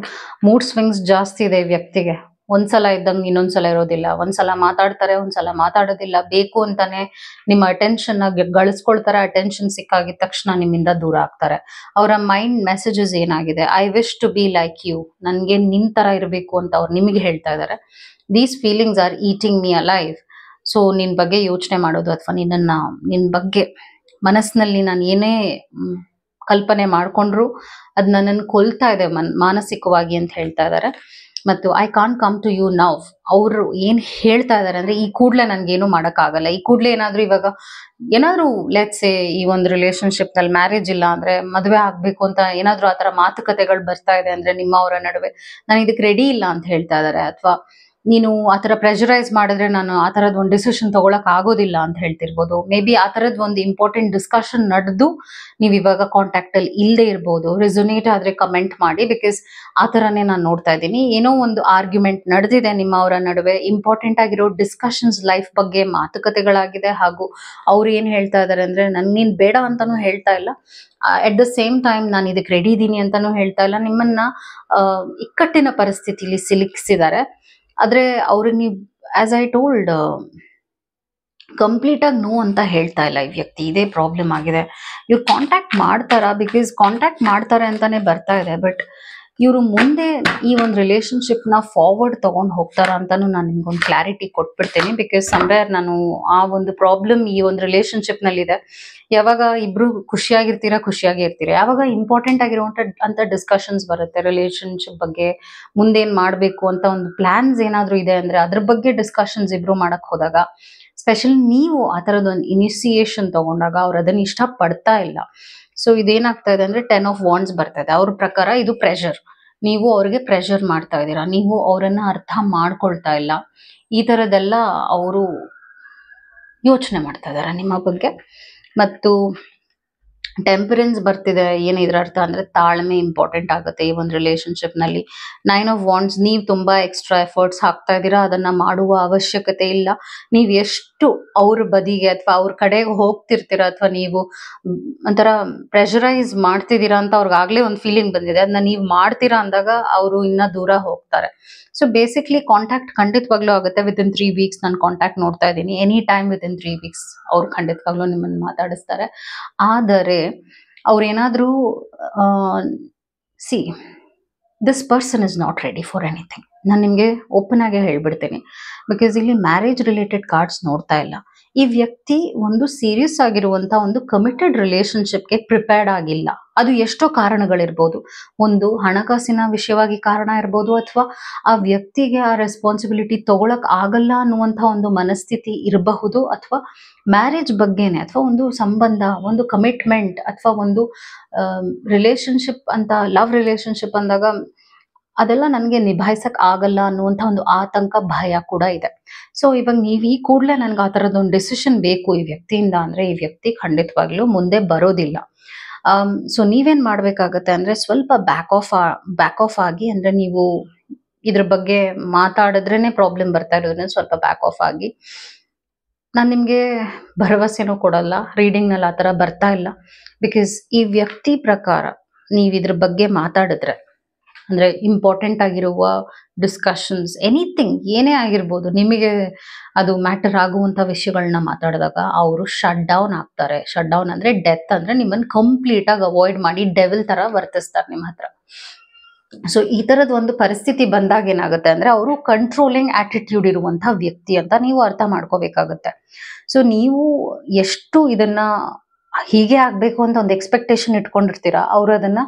mood swings ಜಾಸ್ತಿ ಇದೆ ಈ ವ್ಯಕ್ತಿಗೆ. ಒಂದ್ಸಲ ಇದ್ದಂಗೆ ಇನ್ನೊಂದ್ಸಲ ಇರೋದಿಲ್ಲ. ಒಂದ್ಸಲ ಮಾತಾಡ್ತಾರೆ, ಒಂದ್ಸಲ ಮಾತಾಡೋದಿಲ್ಲ. ಬೇಕು ಅಂತಾನೆ ನಿಮ್ಮ ಅಟೆನ್ಷನ್ ಗಳಿಸ್ಕೊಳ್ತಾರೆ. ಅಟೆನ್ಷನ್ ಸಿಕ್ಕಾಗಿದ ತಕ್ಷಣ ನಿಮ್ಮಿಂದ ದೂರ ಆಗ್ತಾರೆ. ಅವರ ಮೈಂಡ್ ಮೆಸೇಜಸ್ ಏನಾಗಿದೆ, I wish to be like you, ನನ್ಗೆ ನಿನ್ ತರ ಇರಬೇಕು ಅಂತ ಅವ್ರು ನಿಮಗೆ ಹೇಳ್ತಾ ಇದ್ದಾರೆ. These feelings are eating me alive. So ನಿನ್ ಬಗ್ಗೆ ಯೋಚನೆ ಮಾಡೋದು ಅಥವಾ ನಿನ್ ಬಗ್ಗೆ ಮನಸ್ಸಿನಲ್ಲಿ ನಾನು ಏನೇ ಕಲ್ಪನೆ ಮಾಡ್ಕೊಂಡ್ರು ಅದು ನನ್ನನ್ನು ಕೊಲ್ತಾ ಇದೆ ಮಾನಸಿಕವಾಗಿ ಅಂತ ಹೇಳ್ತಾ ಇದ್ದಾರೆ. ಮತ್ತು I can't come to you now. ಅವರು ಏನ್ ಹೇಳ್ತಾ ಇದಾರೆ ಅಂದ್ರೆ ಈ ಕೂಡ್ಲೆ ನನ್ಗೇನು ಆಗಲ್ಲ, ಈ ಕೂಡ್ಲೆ ಏನಾದ್ರೂ ಲೆಟ್ಸ್ ಈ ಒಂದು ರಿಲೇಶನ್ಶಿಪ್ ನಲ್ಲಿ ಮ್ಯಾರೇಜ್ ಇಲ್ಲ ಅಂದ್ರೆ, ಮದುವೆ ಆಗ್ಬೇಕು ಅಂತ ಏನಾದ್ರೂ ಆತರ ಮಾತುಕತೆಗಳು ಬರ್ತಾ ಇದೆ ಅಂದ್ರೆ ನಿಮ್ಮವರ ನಡುವೆ, ನಾನು ಇದಕ್ಕೆ ರೆಡಿ ಇಲ್ಲ ಅಂತ ಹೇಳ್ತಾ ಇದಾರೆ. ಅಥವಾ ನೀನು ಆತರ ಪ್ರೆಷರೈಸ್ ಮಾಡಿದ್ರೆ ನಾನು ಆ ತರದ್ ಒಂದು ಡಿಸಿಷನ್ ತಗೊಳಕ್ ಆಗೋದಿಲ್ಲ ಅಂತ ಹೇಳ್ತಿರ್ಬೋದು. ಮೇ ಬಿ ಆ ತರದ್ ಒಂದು ಇಂಪಾರ್ಟೆಂಟ್ ಡಿಸ್ಕಷನ್ ನಡೆದು ನೀವ್ ಇವಾಗ ಕಾಂಟ್ಯಾಕ್ಟ್ ಅಲ್ಲಿ ಇಲ್ಲದೆ ಇರ್ಬೋದು. ರೆಸೊನೇಟ್ ಆದ್ರೆ ಕಮೆಂಟ್ ಮಾಡಿ, ಬಿಕಾಸ್ ಆ ತರನೇ ನಾನು ನೋಡ್ತಾ ಇದ್ದೀನಿ. ಏನೋ ಒಂದು ಆರ್ಗ್ಯುಮೆಂಟ್ ನಡೆದಿದೆ ನಿಮ್ಮ ಅವರ ನಡುವೆ, ಇಂಪಾರ್ಟೆಂಟ್ ಆಗಿರೋ ಡಿಸ್ಕಷನ್ಸ್ ಲೈಫ್ ಬಗ್ಗೆ ಮಾತುಕತೆಗಳಾಗಿದೆ. ಹಾಗೂ ಅವ್ರು ಏನ್ ಹೇಳ್ತಾ ಇದಾರೆ ಅಂದ್ರೆ ನೀನ್ ಬೇಡ ಅಂತಾನು ಹೇಳ್ತಾ ಇಲ್ಲ, ಅಟ್ ದ ಸೇಮ್ ಟೈಮ್ ನಾನು ಇದಕ್ಕೆ ರೆಡಿ ಇದ್ದೀನಿ ಅಂತಾನು ಹೇಳ್ತಾ ಇಲ್ಲ. ನಿಮ್ಮನ್ನ ಇಕ್ಕಟ್ಟಿನ ಪರಿಸ್ಥಿತಿಲಿ ಸಿಲುಕಿಸಿದ್ದಾರೆ. ಆದ್ರೆ ಅವ್ರಿಗೆ ನೀವು ಆಸ್ ಐ ಟೋಲ್ಡ್ ಕಂಪ್ಲೀಟ್ ಆಗಿ ನೋ ಅಂತ ಹೇಳ್ತಾ ಇಲ್ಲ ಈ ವ್ಯಕ್ತಿ. ಇದೇ ಪ್ರಾಬ್ಲಮ್ ಆಗಿದೆ. ಇವ್ರು ಕಾಂಟ್ಯಾಕ್ಟ್ ಮಾಡ್ತಾರಾ, ಬಿಕಾಸ್ ಕಾಂಟ್ಯಾಕ್ಟ್ ಮಾಡ್ತಾರೆ ಅಂತಾನೆ ಬರ್ತಾ ಇದೆ. ಬಟ್ ಇವರು ಮುಂದೆ ಈ ಒಂದು ರಿಲೇಶನ್ಶಿಪ್ ನ ಫಾರ್ವರ್ಡ್ ತಗೊಂಡು ಹೋಗ್ತಾರ ಅಂತಾನು ನಾನು ನಿಮ್ಗೊಂದು ಕ್ಲಾರಿಟಿ ಕೊಟ್ಬಿಡ್ತೀನಿ. ಬಿಕಾಸ್ ಸಮ್ವೇರ್ ನಾನು ಆ ಒಂದು ಪ್ರಾಬ್ಲಮ್ ಈ ಒಂದು ರಿಲೇಶನ್ಶಿಪ್ ನಲ್ಲಿ ಇದೆ. ಯಾವಾಗ ಇಬ್ರು ಖುಷಿಯಾಗಿ ಇರ್ತೀರಾ, ಯಾವಾಗ ಇಂಪಾರ್ಟೆಂಟ್ ಆಗಿರುವಂತ ಡಿಸ್ಕಷನ್ಸ್ ಬರುತ್ತೆ ರಿಲೇಶನ್ಶಿಪ್ ಬಗ್ಗೆ, ಮುಂದೇನ್ ಮಾಡ್ಬೇಕು ಅಂತ ಒಂದು ಪ್ಲಾನ್ಸ್ ಏನಾದ್ರು ಇದೆ ಅಂದ್ರೆ ಅದ್ರ ಬಗ್ಗೆ ಡಿಸ್ಕಷನ್ಸ್ ಇಬ್ರು ಮಾಡಕ್ ಹೋದಾಗ, ಸ್ಪೆಷಲಿ ನೀವು ಆ ತರದೊಂದು ಇನಿಸಿಯೇಷನ್ ತಗೊಂಡಾಗ ಅವ್ರು ಅದನ್ನ ಇಷ್ಟ ಪಡ್ತಾ ಇಲ್ಲ. ಸೊ ಇದೇನಾಗ್ತಾ ಇದೆ ಅಂದ್ರೆ 10 of Wands ಬರ್ತಾ ಇದೆ. ಅವ್ರ ಪ್ರಕಾರ ಇದು ಪ್ರೆಷರ್. ನೀವು ಅವ್ರಿಗೆ ಪ್ರೆಷರ್ ಮಾಡ್ತಾ ಇದ್ದೀರಾ, ನೀವು ಅವರನ್ನ ಅರ್ಥ ಮಾಡ್ಕೊಳ್ತಾ ಇಲ್ಲ. ಈ ತರದೆಲ್ಲ ಅವರು ಯೋಚನೆ ಮಾಡ್ತಾ ಇದಾರೆ ನಿಮ್ಮ ಬಗ್ಗೆ. ಮತ್ತು ಟೆಂಪರೆನ್ಸ್ ಬರ್ತಿದೆ. ಏನ್ ಇದ್ರ ಅರ್ಥ ಅಂದ್ರೆ ತಾಳ್ಮೆ ಇಂಪಾರ್ಟೆಂಟ್ ಆಗುತ್ತೆ ಈ ಒಂದು ರಿಲೇಶನ್ಶಿಪ್ ನಲ್ಲಿ. 9 of Wands, ನೀವು ತುಂಬಾ ಎಕ್ಸ್ಟ್ರಾ ಎಫರ್ಟ್ಸ್ ಹಾಕ್ತಾ ಇದ್ದೀರಾ, ಅದನ್ನ ಮಾಡುವ ಅವಶ್ಯಕತೆ ಇಲ್ಲ. ನೀವ್ ಎಷ್ಟು ಅವ್ರ ಬದಿಗೆ ಅಥವಾ ಅವ್ರ ಕಡೆಗೆ ಹೋಗ್ತಿರ್ತೀರಾ, ಅಥವಾ ನೀವು ಒಂಥರ ಪ್ರೆಷರೈಸ್ ಮಾಡ್ತಿದ್ದೀರಾ ಅಂತ ಅವ್ರಿಗಾಗ್ಲೇ ಒಂದು ಫೀಲಿಂಗ್ ಬಂದಿದೆ. ಅದನ್ನ ನೀವು ಮಾಡ್ತೀರಾ ಅಂದಾಗ ಅವರು ಇನ್ನ ದೂರ ಹೋಗ್ತಾರೆ. ಸೊ ಬೇಸಿಕ್ಲಿ ಕಾಂಟ್ಯಾಕ್ಟ್ ಖಂಡಿತವಾಗ್ಲೂ ಆಗುತ್ತೆ. ವಿತಿನ್ 3 weeks ನಾನು ಕಾಂಟ್ಯಾಕ್ಟ್ ನೋಡ್ತಾ ಇದ್ದೀನಿ. ಎನಿ ಟೈಮ್ ವಿತಿನ್ 3 weeks ಅವ್ರು ಖಂಡಿತವಾಗ್ಲೂ ನಿಮ್ಮನ್ನು ಮಾತಾಡಿಸ್ತಾರೆ. ಆದರೆ ಅವ್ರೇನಾದ್ರೂ see this person is not ready for anything. ನಾನು ನಿಮಗೆ ಓಪನ್ ಆಗಿ ಹೇಳ್ಬಿಡ್ತೀನಿ. ಬಿಕಾಸ್ ಇಲ್ಲಿ ಮ್ಯಾರೇಜ್ ರಿಲೇಟೆಡ್ ಕಾರ್ಡ್ಸ್ ನೋಡ್ತಾ ಇಲ್ಲ. ಈ ವ್ಯಕ್ತಿ ಒಂದು ಸೀರಿಯಸ್ ಆಗಿರುವಂತ ಒಂದು ಕಮಿಟೆಡ್ ರಿಲೇಶನ್ಶಿಪ್ಗೆ ಪ್ರಿಪೇರ್ಡ್ ಆಗಿಲ್ಲ. ಅದು ಎಷ್ಟೋ ಕಾರಣಗಳಿರ್ಬೋದು. ಒಂದು ಹಣಕಾಸಿನ ವಿಷಯವಾಗಿ ಕಾರಣ ಇರ್ಬೋದು, ಅಥವಾ ಆ ವ್ಯಕ್ತಿಗೆ ಆ ರೆಸ್ಪಾನ್ಸಿಬಿಲಿಟಿ ತಗೊಳಕ್ ಆಗಲ್ಲ ಅನ್ನುವಂಥ ಒಂದು ಮನಸ್ಥಿತಿ ಇರಬಹುದು, ಅಥವಾ ಮ್ಯಾರೇಜ್ ಬಗ್ಗೆನೆ, ಅಥವಾ ಒಂದು ಸಂಬಂಧ, ಒಂದು ಕಮಿಟ್ಮೆಂಟ್, ಅಥವಾ ಒಂದು ರಿಲೇಶನ್ಶಿಪ್ ಅಂತ, ಲವ್ ರಿಲೇಶನ್ಶಿಪ್ ಅಂದಾಗ ಅದೆಲ್ಲ ನನಗೆ ನಿಭಾಯಿಸಕ್ ಆಗಲ್ಲ ಅನ್ನುವಂಥ ಒಂದು ಆತಂಕ, ಭಯ ಕೂಡ ಇದೆ. ಸೊ ಇವಾಗ ನೀವು ಈ ಕೂಡಲೇ ನನ್ಗೆ ಆ ಥರದೊಂದು ಡಿಸಿಷನ್ ಬೇಕು ಈ ವ್ಯಕ್ತಿಯಿಂದ ಅಂದ್ರೆ, ಈ ವ್ಯಕ್ತಿ ಖಂಡಿತವಾಗ್ಲೂ ಮುಂದೆ ಬರೋದಿಲ್ಲ. ಸೊ ನೀವೇನ್ ಮಾಡ್ಬೇಕಾಗತ್ತೆ ಅಂದ್ರೆ ಸ್ವಲ್ಪ ಬ್ಯಾಕ್ ಆಫ್ ಆಗಿ, ಅಂದ್ರೆ ನೀವು ಇದ್ರ ಬಗ್ಗೆ ಮಾತಾಡಿದ್ರೇನೆ ಪ್ರಾಬ್ಲಮ್ ಬರ್ತಾ ಇರೋದ್ರಿಂದ ಸ್ವಲ್ಪ ಬ್ಯಾಕ್ ಆಫ್ ಆಗಿ. ನಾನು ನಿಮ್ಗೆ ಭರವಸೆನೂ ಕೊಡಲ್ಲ, ರೀಡಿಂಗ್ ನಲ್ಲಿ ಆ ಥರ ಬರ್ತಾ ಇಲ್ಲ. ಬಿಕಾಸ್ ಈ ವ್ಯಕ್ತಿ ಪ್ರಕಾರ ನೀವು ಇದ್ರ ಬಗ್ಗೆ ಮಾತಾಡಿದ್ರೆ, ಅಂದ್ರೆ ಇಂಪಾರ್ಟೆಂಟ್ ಆಗಿರುವ ಡಿಸ್ಕಷನ್ಸ್, ಎನಿಥಿಂಗ್ ಏನೇ ಆಗಿರ್ಬೋದು, ನಿಮಗೆ ಅದು ಮ್ಯಾಟರ್ ಆಗುವಂತ ವಿಷಯಗಳನ್ನ ಮಾತಾಡಿದಾಗ ಅವರು ಶಟ್ ಡೌನ್ ಆಗ್ತಾರೆ. ಶಟ್ ಡೌನ್ ಅಂದ್ರೆ ಡೆತ್, ಅಂದ್ರೆ ನಿಮ್ಮನ್ನ ಕಂಪ್ಲೀಟ್ ಆಗಿ ಅವಾಯ್ಡ್ ಮಾಡಿ ಡೆವಿಲ್ ತರ ವರ್ತಿಸ್ತಾರೆ ನಿಮ್ಮ ಹತ್ರ. ಸೊ ಈ ತರದ ಒಂದು ಪರಿಸ್ಥಿತಿ ಬಂದಾಗ ಏನಾಗುತ್ತೆ ಅಂದ್ರೆ, ಅವರು ಕಂಟ್ರೋಲಿಂಗ್ ಆಟಿಟ್ಯೂಡ್ ಇರುವಂತ ವ್ಯಕ್ತಿ ಅಂತ ನೀವು ಅರ್ಥ ಮಾಡ್ಕೋಬೇಕಾಗತ್ತೆ. ಸೊ ನೀವು ಎಷ್ಟು ಇದನ್ನ ಹೀಗೆ ಆಗ್ಬೇಕು ಅಂತ ಒಂದು ಎಕ್ಸ್ಪೆಕ್ಟೇಷನ್ ಇಟ್ಕೊಂಡಿರ್ತೀರಾ, ಅವ್ರು ಅದನ್ನ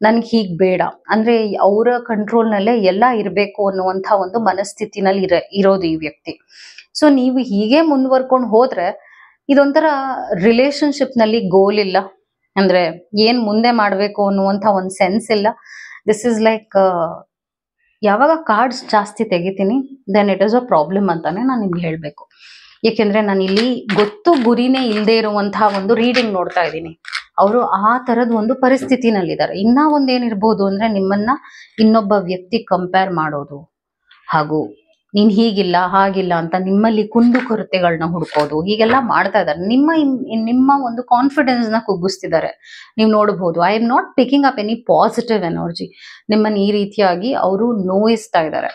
ನನ್ಗೆ ಹೀಗ್ ಬೇಡ ಅಂದ್ರೆ ಅವರ ಕಂಟ್ರೋಲ್ ನಲ್ಲೇ ಎಲ್ಲ ಇರಬೇಕು ಅನ್ನುವಂಥ ಒಂದು ಮನಸ್ಥಿತಿನಲ್ಲಿ ಇರೋದು ಈ ವ್ಯಕ್ತಿ. ಸೊ ನೀವು ಹೀಗೆ ಮುಂದುವರ್ಕೊಂಡು ಹೋದ್ರೆ ಇದೊಂಥರ ರಿಲೇಶನ್ಶಿಪ್ ನಲ್ಲಿ ಗೋಲ್ ಇಲ್ಲ, ಅಂದ್ರೆ ಏನ್ ಮುಂದೆ ಮಾಡ್ಬೇಕು ಅನ್ನುವಂಥ ಒಂದು ಸೆನ್ಸ್ ಇಲ್ಲ. ದಿಸ್ ಇಸ್ ಲೈಕ್, ಯಾವಾಗ ಕಾರ್ಡ್ಸ್ ಜಾಸ್ತಿ ತೆಗಿತೀನಿ then it is a problem ಅಂತಾನೆ ನಾನು ನಿಮ್ಗೆ ಹೇಳ್ಬೇಕು. ಏಕೆಂದ್ರೆ ನಾನು ಇಲ್ಲಿ ಗೊತ್ತು ಗುರಿನೇ ಇಲ್ಲದೆ ಇರುವಂತಹ ಒಂದು ರೀಡಿಂಗ್ ನೋಡ್ತಾ ಇದ್ದೀನಿ. ಅವರು ಆ ತರದ ಒಂದು ಪರಿಸ್ಥಿತಿನಲ್ಲಿದ್ದಾರೆ. ಇನ್ನ ಒಂದೇನಿರ್ಬೋದು ಅಂದ್ರೆ, ನಿಮ್ಮನ್ನ ಇನ್ನೊಬ್ಬ ವ್ಯಕ್ತಿ ಕಂಪೇರ್ ಮಾಡೋದು, ಹಾಗೂ ನೀನ್ ಹೀಗಿಲ್ಲ ಹಾಗಿಲ್ಲ ಅಂತ ನಿಮ್ಮಲ್ಲಿ ಕುಂದು ಕೊರತೆಗಳನ್ನ ಹುಡ್ಕೋದು, ಹೀಗೆಲ್ಲ ಮಾಡ್ತಾ ಇದ್ದಾರೆ. ನಿಮ್ಮ ಒಂದು ಕಾನ್ಫಿಡೆನ್ಸ್ ನ ಕುಗ್ಗಿಸ್ತಿದ್ದಾರೆ. ನೀವು ನೋಡಬಹುದು, I am not picking up any positive energy. ನಿಮ್ಮನ್ನ ಈ ರೀತಿಯಾಗಿ ಅವರು ನೋಯಿಸ್ತಾ ಇದ್ದಾರೆ.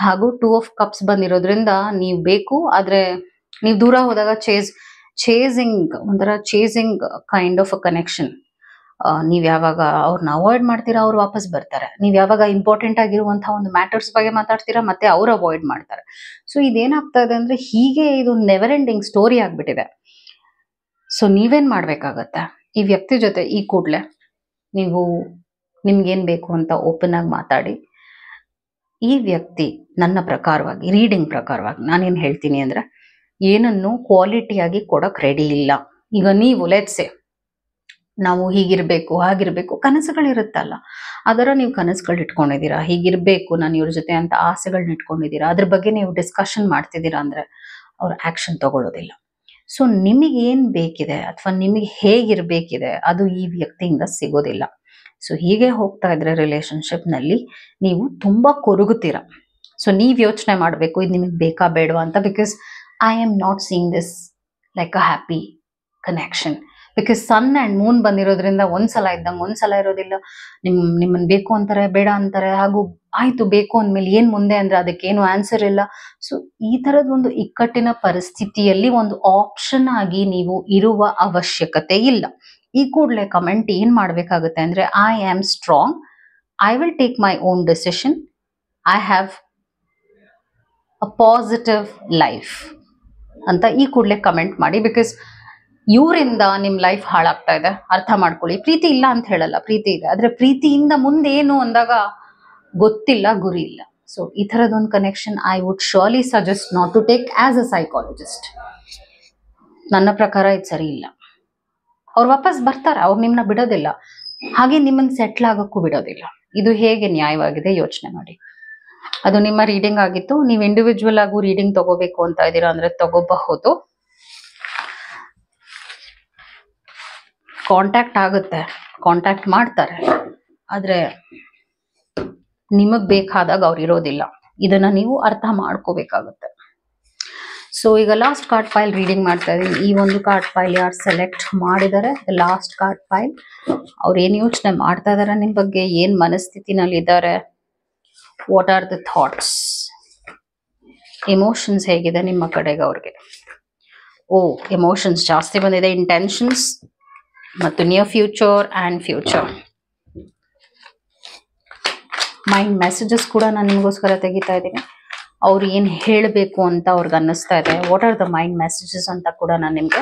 ಹಾಗೂ 2 of Cups ಬಂದಿರೋದ್ರಿಂದ ನೀವು ಬೇಕು, ಆದ್ರೆ ನೀವು ದೂರ ಹೋದಾಗ chasing kind of a connection. ನೀವ್ ಯಾವಾಗ ಅವ್ರನ್ನ ಅವಾಯ್ಡ್ ಮಾಡ್ತೀರಾ, ಅವ್ರು ವಾಪಸ್ ಬರ್ತಾರೆ. ನೀವ್ ಯಾವಾಗ ಇಂಪಾರ್ಟೆಂಟ್ ಆಗಿರುವಂತಹ ಒಂದು ಮ್ಯಾಟರ್ಸ್ ಬಗ್ಗೆ ಮಾತಾಡ್ತೀರಾ, ಮತ್ತೆ ಅವ್ರು ಅವಾಯ್ಡ್ ಮಾಡ್ತಾರೆ. ಸೊ ಇದೇನಾಗ್ತಾ ಇದೆ ಅಂದ್ರೆ, ಹೀಗೆ ಇದು ನೆವರ್ ಎಂಡಿಂಗ್ ಸ್ಟೋರಿ ಆಗ್ಬಿಟ್ಟಿದೆ. ಸೊ ನೀವೇನ್ ಮಾಡ್ಬೇಕಾಗತ್ತೆ, ಈ ವ್ಯಕ್ತಿ ಜೊತೆ ಈ ಕೂಡ್ಲೆ ನೀವು ನಿಮ್ಗೇನ್ ಬೇಕು ಅಂತ ಓಪನ್ ಆಗಿ ಮಾತಾಡಿ. ಈ ವ್ಯಕ್ತಿ ನನ್ನ ಪ್ರಕಾರವಾಗಿ, ರೀಡಿಂಗ್ ಪ್ರಕಾರವಾಗಿ ನಾನೇನ್ ಹೇಳ್ತೀನಿ ಅಂದ್ರೆ, ಏನನ್ನು ಕ್ವಾಲಿಟಿಯಾಗಿ ಕೊಡಕ್ ರೆಡಿ ಇಲ್ಲ. ಈಗ ನೀವು ಲೆಟ್ಸೆ ನಾವು ಹೀಗಿರ್ಬೇಕು ಹಾಗಿರ್ಬೇಕು ಕನಸುಗಳಿರುತ್ತಲ್ಲ, ಅದರ ನೀವು ಕನಸುಗಳು ಇಟ್ಕೊಂಡಿದ್ದೀರಾ, ಹೀಗಿರ್ಬೇಕು ನಾನು ಇವ್ರ ಜೊತೆ ಅಂತ ಆಸೆಗಳನ್ನ ಇಟ್ಕೊಂಡಿದ್ದೀರಾ, ಅದ್ರ ಬಗ್ಗೆ ನೀವು ಡಿಸ್ಕಷನ್ ಮಾಡ್ತಿದ್ದೀರಾ ಅಂದ್ರೆ ಅವ್ರು ಆಕ್ಷನ್ ತಗೊಳ್ಳೋದಿಲ್ಲ. ಸೊ ನಿಮಗೆ ಏನ್ ಬೇಕಿದೆ ಅಥವಾ ನಿಮಗೆ ಹೇಗಿರ್ಬೇಕಿದೆ ಅದು ಈ ವ್ಯಕ್ತಿಯಿಂದ ಸಿಗೋದಿಲ್ಲ. ಸೊ ಹೀಗೆ ಹೋಗ್ತಾ ಇದ್ರೆ ರಿಲೇಶನ್ಶಿಪ್ ನಲ್ಲಿ ನೀವು ತುಂಬಾ ಕೊರಗುತ್ತೀರಾ. ಸೊ ನೀವ್ ಯೋಚನೆ ಮಾಡ್ಬೇಕು ಇದು ನಿಮಗೆ ಬೇಕಾ ಬೇಡವಾ ಅಂತ. Because I am not seeing this like a happy connection. Because sun and moon ಬಂದಿರೋದ್ರಿಂದ ಒಂದ್ಸಲ ಇದ್ದಂಗೆ ಒಂದ್ಸಲ ಇರೋದಿಲ್ಲ. ನಿಮ್ಮನ್ನ ಬೇಕು ಅಂತಾರೆ, ಬೇಡ ಅಂತಾರೆ, ಹಾಗೂ ಆಯ್ತು ಬೇಕು ಅಂದ್ಮೇಲೆ ಏನ್ ಮುಂದೆ ಅಂದ್ರೆ ಅದಕ್ಕೇನು ಆನ್ಸರ್ ಇಲ್ಲ. ಸೊ ಈ ತರದ ಒಂದು ಇಕ್ಕಟ್ಟಿನ ಪರಿಸ್ಥಿತಿಯಲ್ಲಿ ಒಂದು ಆಪ್ಷನ್ ಆಗಿ ನೀವು ಇರುವ ಅವಶ್ಯಕತೆ ಇಲ್ಲ. ಈ ಕೂಡಲೇ ಕಮೆಂಟ್ ಏನ್ ಮಾಡ್ಬೇಕಾಗುತ್ತೆ ಅಂದ್ರೆ, I am strong, I will take my own decision, I have a positive life ಅಂತ ಈ ಕೂಡಲೇ ಕಮೆಂಟ್ ಮಾಡಿ. ಬಿಕಾಸ್ ಇವರಿಂದ ನಿಮ್ ಲೈಫ್ ಹಾಳಾಗ್ತಾ ಇದೆ. ಅರ್ಥ ಮಾಡ್ಕೊಳ್ಳಿ. ಪ್ರೀತಿ ಇಲ್ಲ ಅಂತ ಹೇಳಲ್ಲ, ಪ್ರೀತಿ ಇದೆ. ಆದ್ರೆ ಪ್ರೀತಿಯಿಂದ ಮುಂದೆ ಏನು ಅಂದಾಗ ಗೊತ್ತಿಲ್ಲ, ಗುರಿ ಇಲ್ಲ. ಸೊ ಈ ತರದೊಂದು connection I would surely suggest not to take as a psychologist. ನನ್ನ ಪ್ರಕಾರ ಇದು ಸರಿ ಇಲ್ಲ. ಅವ್ರು ವಾಪಸ್ ಬರ್ತಾರೆ, ಅವ್ರು ನಿಮ್ಮನ್ನ ಬಿಡೋದಿಲ್ಲ, ಹಾಗೆ ನಿಮ್ಮನ್ನ ಸೆಟ್ಲ್ ಆಗೋಕ್ಕೂ ಬಿಡೋದಿಲ್ಲ. ಇದು ಹೇಗೆ ನ್ಯಾಯವಾಗಿದೆ ಯೋಚನೆ ಮಾಡಿ. ಅದು ನಿಮ್ಮ ರೀಡಿಂಗ್ ಆಗಿತ್ತು. ನೀವು ಇಂಡಿವಿಜುವಲ್ ಆಗು ರೀಡಿಂಗ್ ತಗೋಬೇಕು ಅಂತ ಇದ್ದೀರಾ ಅಂದ್ರೆ ತಗೋಬಹುದು. ಕಾಂಟ್ಯಾಕ್ಟ್ ಆಗುತ್ತೆ, ಕಾಂಟ್ಯಾಕ್ಟ್ ಮಾಡ್ತಾರೆ, ಆದ್ರೆ ನಿಮಗ್ ಬೇಕಾದಾಗ ಅವ್ರು ಇರೋದಿಲ್ಲ. ಇದನ್ನ ನೀವು ಅರ್ಥ ಮಾಡ್ಕೋಬೇಕಾಗುತ್ತೆ. ಸೊ ಈಗ ಲಾಸ್ಟ್ ಕಾರ್ಡ್ ಫೈಲ್ ರೀಡಿಂಗ್ ಮಾಡ್ತಾ ಇದೀನಿ. ಈ ಒಂದು ಕಾರ್ಡ್ ಫೈಲ್ ಯಾರು ಸೆಲೆಕ್ಟ್ ಮಾಡಿದ್ದಾರೆ, ಲಾಸ್ಟ್ ಕಾರ್ಡ್ ಫೈಲ್, ಅವ್ರು ಏನ್ ಯೋಚನೆ ಮಾಡ್ತಾ ಇದಾರೆ ನಿಮ್ ಬಗ್ಗೆ, ಏನ್ ಮನಸ್ಥಿತಿನಲ್ಲಿ ಇದ್ದಾರೆ, what are the thoughts, emotions ಹೇಗಿದೆ ನಿಮ್ಮ ಕಡೆಗೆ ಅವ್ರಿಗೆ. ಓ ಎಮೋಷನ್ಸ್ ಜಾಸ್ತಿ ಬಂದಿದೆ. ಇಂಟೆನ್ಷನ್ಸ್ ಮತ್ತು near future and future. Mind messages ಕೂಡ ನಾನು ನಿಮಗೋಸ್ಕರ ತೆಗಿತಾ ಇದ್ದೀನಿ. ಅವ್ರು ಏನ್ ಹೇಳಬೇಕು ಅಂತ ಅವ್ರಿಗೆ ಅನ್ನಿಸ್ತಾ ಇದೆ, what are the mind messages ಅಂತ ಕೂಡ ನಾನು ನಿಮ್ಗೆ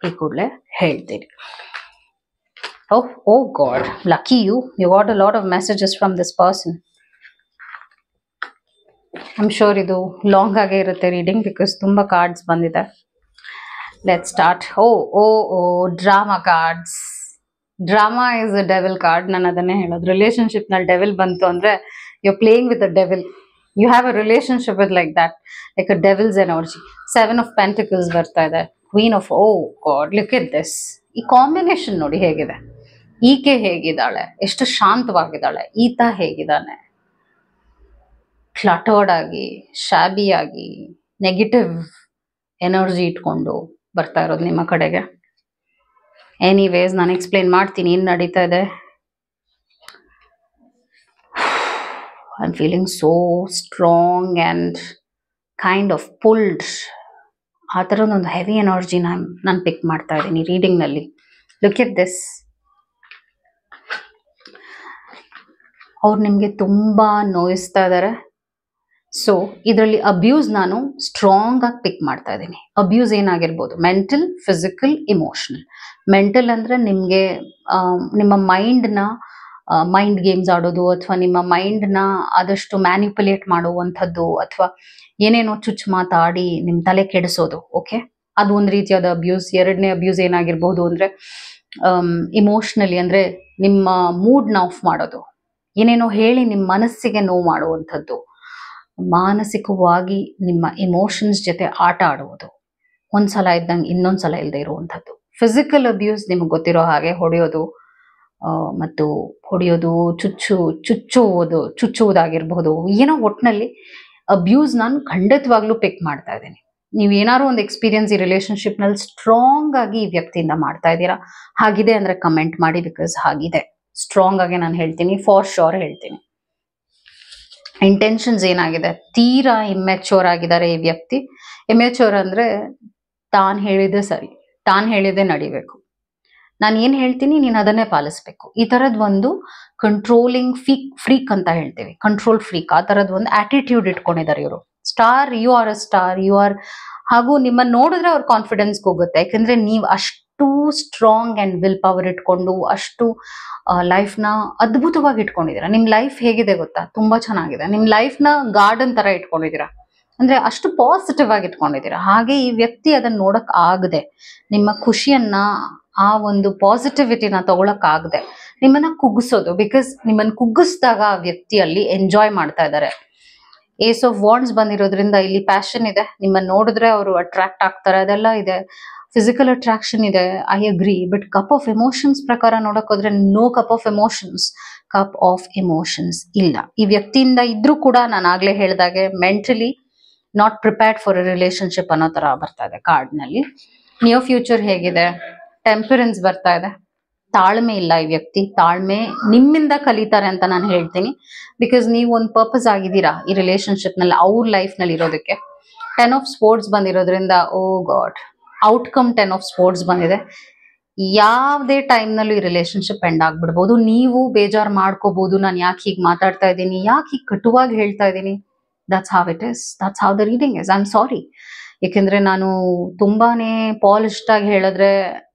ಈ ಕೂಡಲೇ ಹೇಳ್ತೀನಿ. Oh God, lucky you got a lot of messages from this person. I'm sure ಇದು ಲಾಂಗ್ ಆಗೇ ಇರುತ್ತೆ ರೀಡಿಂಗ್, ಬಿಕಾಸ್ ತುಂಬಾ ಕಾರ್ಡ್ಸ್ ಬಂದಿದೆ. Let's start. Oh drama cards. Drama is a devil card. ನಾನು ಅದನ್ನೇ ಹೇಳೋದು. ರಿಲೇಶನ್ಶಿಪ್ ನಲ್ಲಿ ಡೆವಿಲ್ ಬಂತು ಅಂದ್ರೆ you are playing with a devil. You have a relationship with like that, like a devil's energy. 7 of Pentacles ಬರ್ತಾ ಇದೆ. Queen of, oh God, look at this. ಈ ಕಾಂಬಿನೇಷನ್ ನೋಡಿ ಹೇಗಿದೆ. ಈಕೆ ಹೇಗಿದ್ದಾಳೆ, ಎಷ್ಟು ಶಾಂತವಾಗಿದ್ದಾಳೆ, ಈತ ಹೇಗಿದ್ದಾನೆ, ಕ್ಲಟರ್ಡ್ ಆಗಿ, ಶಾಬಿಯಾಗಿ, ನೆಗೆಟಿವ್ ಎನರ್ಜಿ ಇಟ್ಕೊಂಡು ಬರ್ತಾ ಇರೋದು ನಿಮ್ಮ ಕಡೆಗೆ. ಎನಿವೇಸ್ ನಾನು ಎಕ್ಸ್ಪ್ಲೇನ್ ಮಾಡ್ತೀನಿ ಏನ್ ನಡೀತಾ ಇದೆ. I'm feeling so strong and kind of pulled. ಆ ಥರದೊಂದು ಹೆವಿ ಎನರ್ಜಿ ನಾನು ಪಿಕ್ ಮಾಡ್ತಾ ಇದ್ದೀನಿ ರೀಡಿಂಗ್ ನಲ್ಲಿ. Look at this. ಅವ್ರು ನಿಮ್ಗೆ ತುಂಬಾ ನೋಯಿಸ್ತಾ ಇದ್ದಾರೆ. ಸೊ ಇದರಲ್ಲಿ ಅಬ್ಯೂಸ್ ನಾನು ಸ್ಟ್ರಾಂಗ್ ಆಗಿ ಪಿಕ್ ಮಾಡ್ತಾ ಇದ್ದೀನಿ. ಅಬ್ಯೂಸ್ ಏನಾಗಿರ್ಬೋದು, ಮೆಂಟಲ್, ಫಿಸಿಕಲ್, ಇಮೋಷನಲ್. ಮೆಂಟಲ್ ಅಂದ್ರೆ ನಿಮ್ಗೆ ನಿಮ್ಮ ಮೈಂಡ್ ಗೇಮ್ಸ್ ಆಡೋದು, ಅಥವಾ ನಿಮ್ಮ ಮೈಂಡ್ನ ಆದಷ್ಟು ಮ್ಯಾನಿಪುಲೇಟ್ ಮಾಡುವಂಥದ್ದು, ಅಥವಾ ಏನೇನೋ ಚುಚ್ಚು ಮಾತಾಡಿ ನಿಮ್ಮ ತಲೆ ಕೆಡಿಸೋದು. ಓಕೆ, ಅದು ಒಂದು ರೀತಿಯಾದ ಅಬ್ಯೂಸ್. ಎರಡನೇ ಅಬ್ಯೂಸ್ ಏನಾಗಿರ್ಬೋದು ಅಂದ್ರೆ ಇಮೋಷ್ನಲಿ, ಅಂದ್ರೆ ನಿಮ್ಮ ಮೂಡ್ನ ಆಫ್ ಮಾಡೋದು, ಏನೇನೋ ಹೇಳಿ ನಿಮ್ಮ ಮನಸ್ಸಿಗೆ ನೋವು ಮಾಡುವಂಥದ್ದು, ಮಾನಸಿಕವಾಗಿ ನಿಮ್ಮ ಇಮೋಷನ್ಸ್ ಜೊತೆ ಆಟ ಆಡುವುದು, ಒಂದ್ಸಲ ಇದ್ದಂಗೆ ಇನ್ನೊಂದ್ಸಲ ಇಲ್ಲದೆ ಇರುವಂಥದ್ದು. ಫಿಸಿಕಲ್ ಅಬ್ಯೂಸ್ ನಿಮ್ಗೆ ಗೊತ್ತಿರೋ ಹಾಗೆ ಹೊಡೆಯೋದು, ಮತ್ತು ಹೊಡೆಯೋದು, ಚುಚ್ಚುವುದಾಗಿರ್ಬಹುದು, ಏನೋ ಒಟ್ಟಿನಲ್ಲಿ ಅಬ್ಯೂಸ್ ನಾನು ಖಂಡಿತವಾಗ್ಲೂ ಪಿಕ್ ಮಾಡ್ತಾ ಇದ್ದೀನಿ. ನೀವು ಏನಾದ್ರು ಒಂದು ಎಕ್ಸ್ಪೀರಿಯನ್ಸ್ ಈ ರಿಲೇಶನ್ಶಿಪ್ ನಲ್ಲಿ ಸ್ಟ್ರಾಂಗ್ ಆಗಿ ಈ ವ್ಯಕ್ತಿಯಿಂದ ಮಾಡ್ತಾ ಇದ್ದೀರಾ. ಹಾಗಿದೆ ಅಂದ್ರೆ ಕಮೆಂಟ್ ಮಾಡಿ, ಬಿಕಾಸ್ ಹಾಗಿದೆ. ಸ್ಟ್ರಾಂಗ್ ಆಗಿ ನಾನು ಹೇಳ್ತೀನಿ, ಫಾರ್ ಶೋರ್ ಹೇಳ್ತೀನಿ. ಇಂಟೆನ್ಷನ್ಸ್ ಏನಾಗಿದೆ, ತೀರಾ ಇಮ್ಮೆಚೂರ್ ಆಗಿದ್ದಾರೆ ಈ ವ್ಯಕ್ತಿ. ಇಮ್ಮೆಚೂರ್ ಅಂದ್ರೆ ತಾನು ಹೇಳಿದೆ ಸರಿ, ತಾನು ಹೇಳಿದೆ ನಡಿಬೇಕು, ನಾನು ಏನ್ ಹೇಳ್ತೀನಿ ನೀನು ಅದನ್ನೇ ಪಾಲಿಸ್ಬೇಕು. ಈ ತರದ್ ಒಂದು ಕಂಟ್ರೋಲಿಂಗ್ ಫ್ರೀಕ್ ಅಂತ ಹೇಳ್ತೀವಿ, ಕಂಟ್ರೋಲ್ ಫ್ರೀಕ್. ಆ ತರದ್ ಒಂದು ಆಟಿಟ್ಯೂಡ್ ಇಟ್ಕೊಂಡಿದ್ದಾರೆ ಇವರು. Star, you are a star, you are. ಹಾಗೂ ನಿಮ್ಮನ್ನ ನೋಡಿದ್ರೆ ಅವ್ರ ಕಾನ್ಫಿಡೆನ್ಸ್ ಹೋಗುತ್ತೆ, ಯಾಕಂದ್ರೆ ನೀವು ಅಷ್ಟು ಸ್ಟ್ರಾಂಗ್ ಅಂಡ್ ವಿಲ್ ಪವರ್ ಇಟ್ಕೊಂಡು ಅಷ್ಟು ಲೈಫ್ನ ಅದ್ಭುತವಾಗಿ ಇಟ್ಕೊಂಡಿದ್ದೀರಾ. ನಿಮ್ ಲೈಫ್ ಹೇಗಿದೆ ಗೊತ್ತಾ? ತುಂಬಾ ಚೆನ್ನಾಗಿದೆ. ನಿಮ್ ಲೈಫ್ನ ಗಾರ್ಡನ್ ತರ ಇಟ್ಕೊಂಡಿದ್ದೀರಾ, ಅಂದ್ರೆ ಅಷ್ಟು ಪಾಸಿಟಿವ್ ಆಗಿ ಇಟ್ಕೊಂಡಿದ್ದೀರಾ. ಹಾಗೆ ಈ ವ್ಯಕ್ತಿ ಅದನ್ನ ನೋಡಕ್ ಆಗದೆ, ನಿಮ್ಮ ಖುಷಿಯನ್ನ, ಆ ಒಂದು ಪಾಸಿಟಿವಿಟಿನ ತಗೊಳಕ್ ಆಗದೆ ನಿಮ್ಮನ್ನ ಕುಗ್ಗಿಸೋದು. ಬಿಕಾಸ್ ನಿಮ್ಮನ್ನ ಕುಗ್ಗಿಸಿದಾಗ ಆ ವ್ಯಕ್ತಿಯಲ್ಲಿ ಎಂಜಾಯ್ ಮಾಡ್ತಾ ಇದ್ದಾರೆ. ಏಸ್ ಆಫ್ ವಾಂಡ್ಸ್ ಬಂದಿರೋದ್ರಿಂದ ಇಲ್ಲಿ ಪ್ಯಾಷನ್ ಇದೆ, ನಿಮ್ಮನ್ನ ನೋಡಿದ್ರೆ ಅವರು ಅಟ್ರಾಕ್ಟ್ ಆಗ್ತಾರೆ, ಅದೆಲ್ಲ ಇದೆ. ಫಿಸಿಕಲ್ ಅಟ್ರಾಕ್ಷನ್ ಇದೆ, I agree. But cup of emotions ಪ್ರಕಾರ ನೋಡಕ್ ಹೋದ್ರೆ no cup of emotions. Cup of emotions ಇಲ್ಲ ಈ ವ್ಯಕ್ತಿಯಿಂದ. ಇದ್ರೂ ಕೂಡ ನಾನು ಆಗ್ಲೇ ಹೇಳ್ದಾಗೆ mentally not prepared for a relationship ಅನ್ನೋ ತರ ಬರ್ತಾ ಇದೆ ಕಾರ್ಡ್ ನಲ್ಲಿ. ನಿಯರ್ ಫ್ಯೂಚರ್ ಹೇಗಿದೆ? ಟೆಂಪರೆನ್ಸ್ ಬರ್ತಾ ಇದೆ. ತಾಳ್ಮೆ ಇಲ್ಲ ಈ ವ್ಯಕ್ತಿ. ತಾಳ್ಮೆ ನಿಮ್ಮಿಂದ ಕಲಿತಾರೆ ಅಂತ ನಾನು ಹೇಳ್ತೀನಿ. ಬಿಕಾಸ್ ನೀವು ಒಂದು ಪರ್ಪಸ್ ಆಗಿದ್ದೀರಾ ಈ ರಿಲೇಶನ್ಶಿಪ್ ನಲ್ಲಿ, ಅವ್ರ ಲೈಫ್ ನಲ್ಲಿ ಇರೋದಕ್ಕೆ. 10 ಆಫ್ ಸ್ಪೋರ್ಟ್ಸ್ ಬಂದಿರೋದ್ರಿಂದ ಓ ಗಾಡ್, ಔಟ್ಕಮ್ 10 ಆಫ್ ಸ್ಪೋರ್ಟ್ಸ್ ಬಂದಿದೆ. ಯಾವುದೇ ಟೈಮ್ ನಲ್ಲೂ ಈ ರಿಲೇಶನ್ಶಿಪ್ ಎಂಡ್ ಆಗ್ಬಿಡ್ಬೋದು. ನೀವು ಬೇಜಾರ್ ಮಾಡ್ಕೋಬಹುದು, ನಾನು ಯಾಕೆ ಹೀಗೆ ಮಾತಾಡ್ತಾ ಇದ್ದೀನಿ, ಯಾಕೆ ಹೀಗೆ ಕಟುವಾಗಿ ಹೇಳ್ತಾ ಇದ್ದೀನಿ. That's how it is, that's how the reading is. I am sorry. ಯಾಕೆಂದ್ರೆ ನಾನು ತುಂಬಾನೇ ಪಾಲಿಶ್ಡ್ ಆಗಿ ಹೇಳಿದ್ರೆ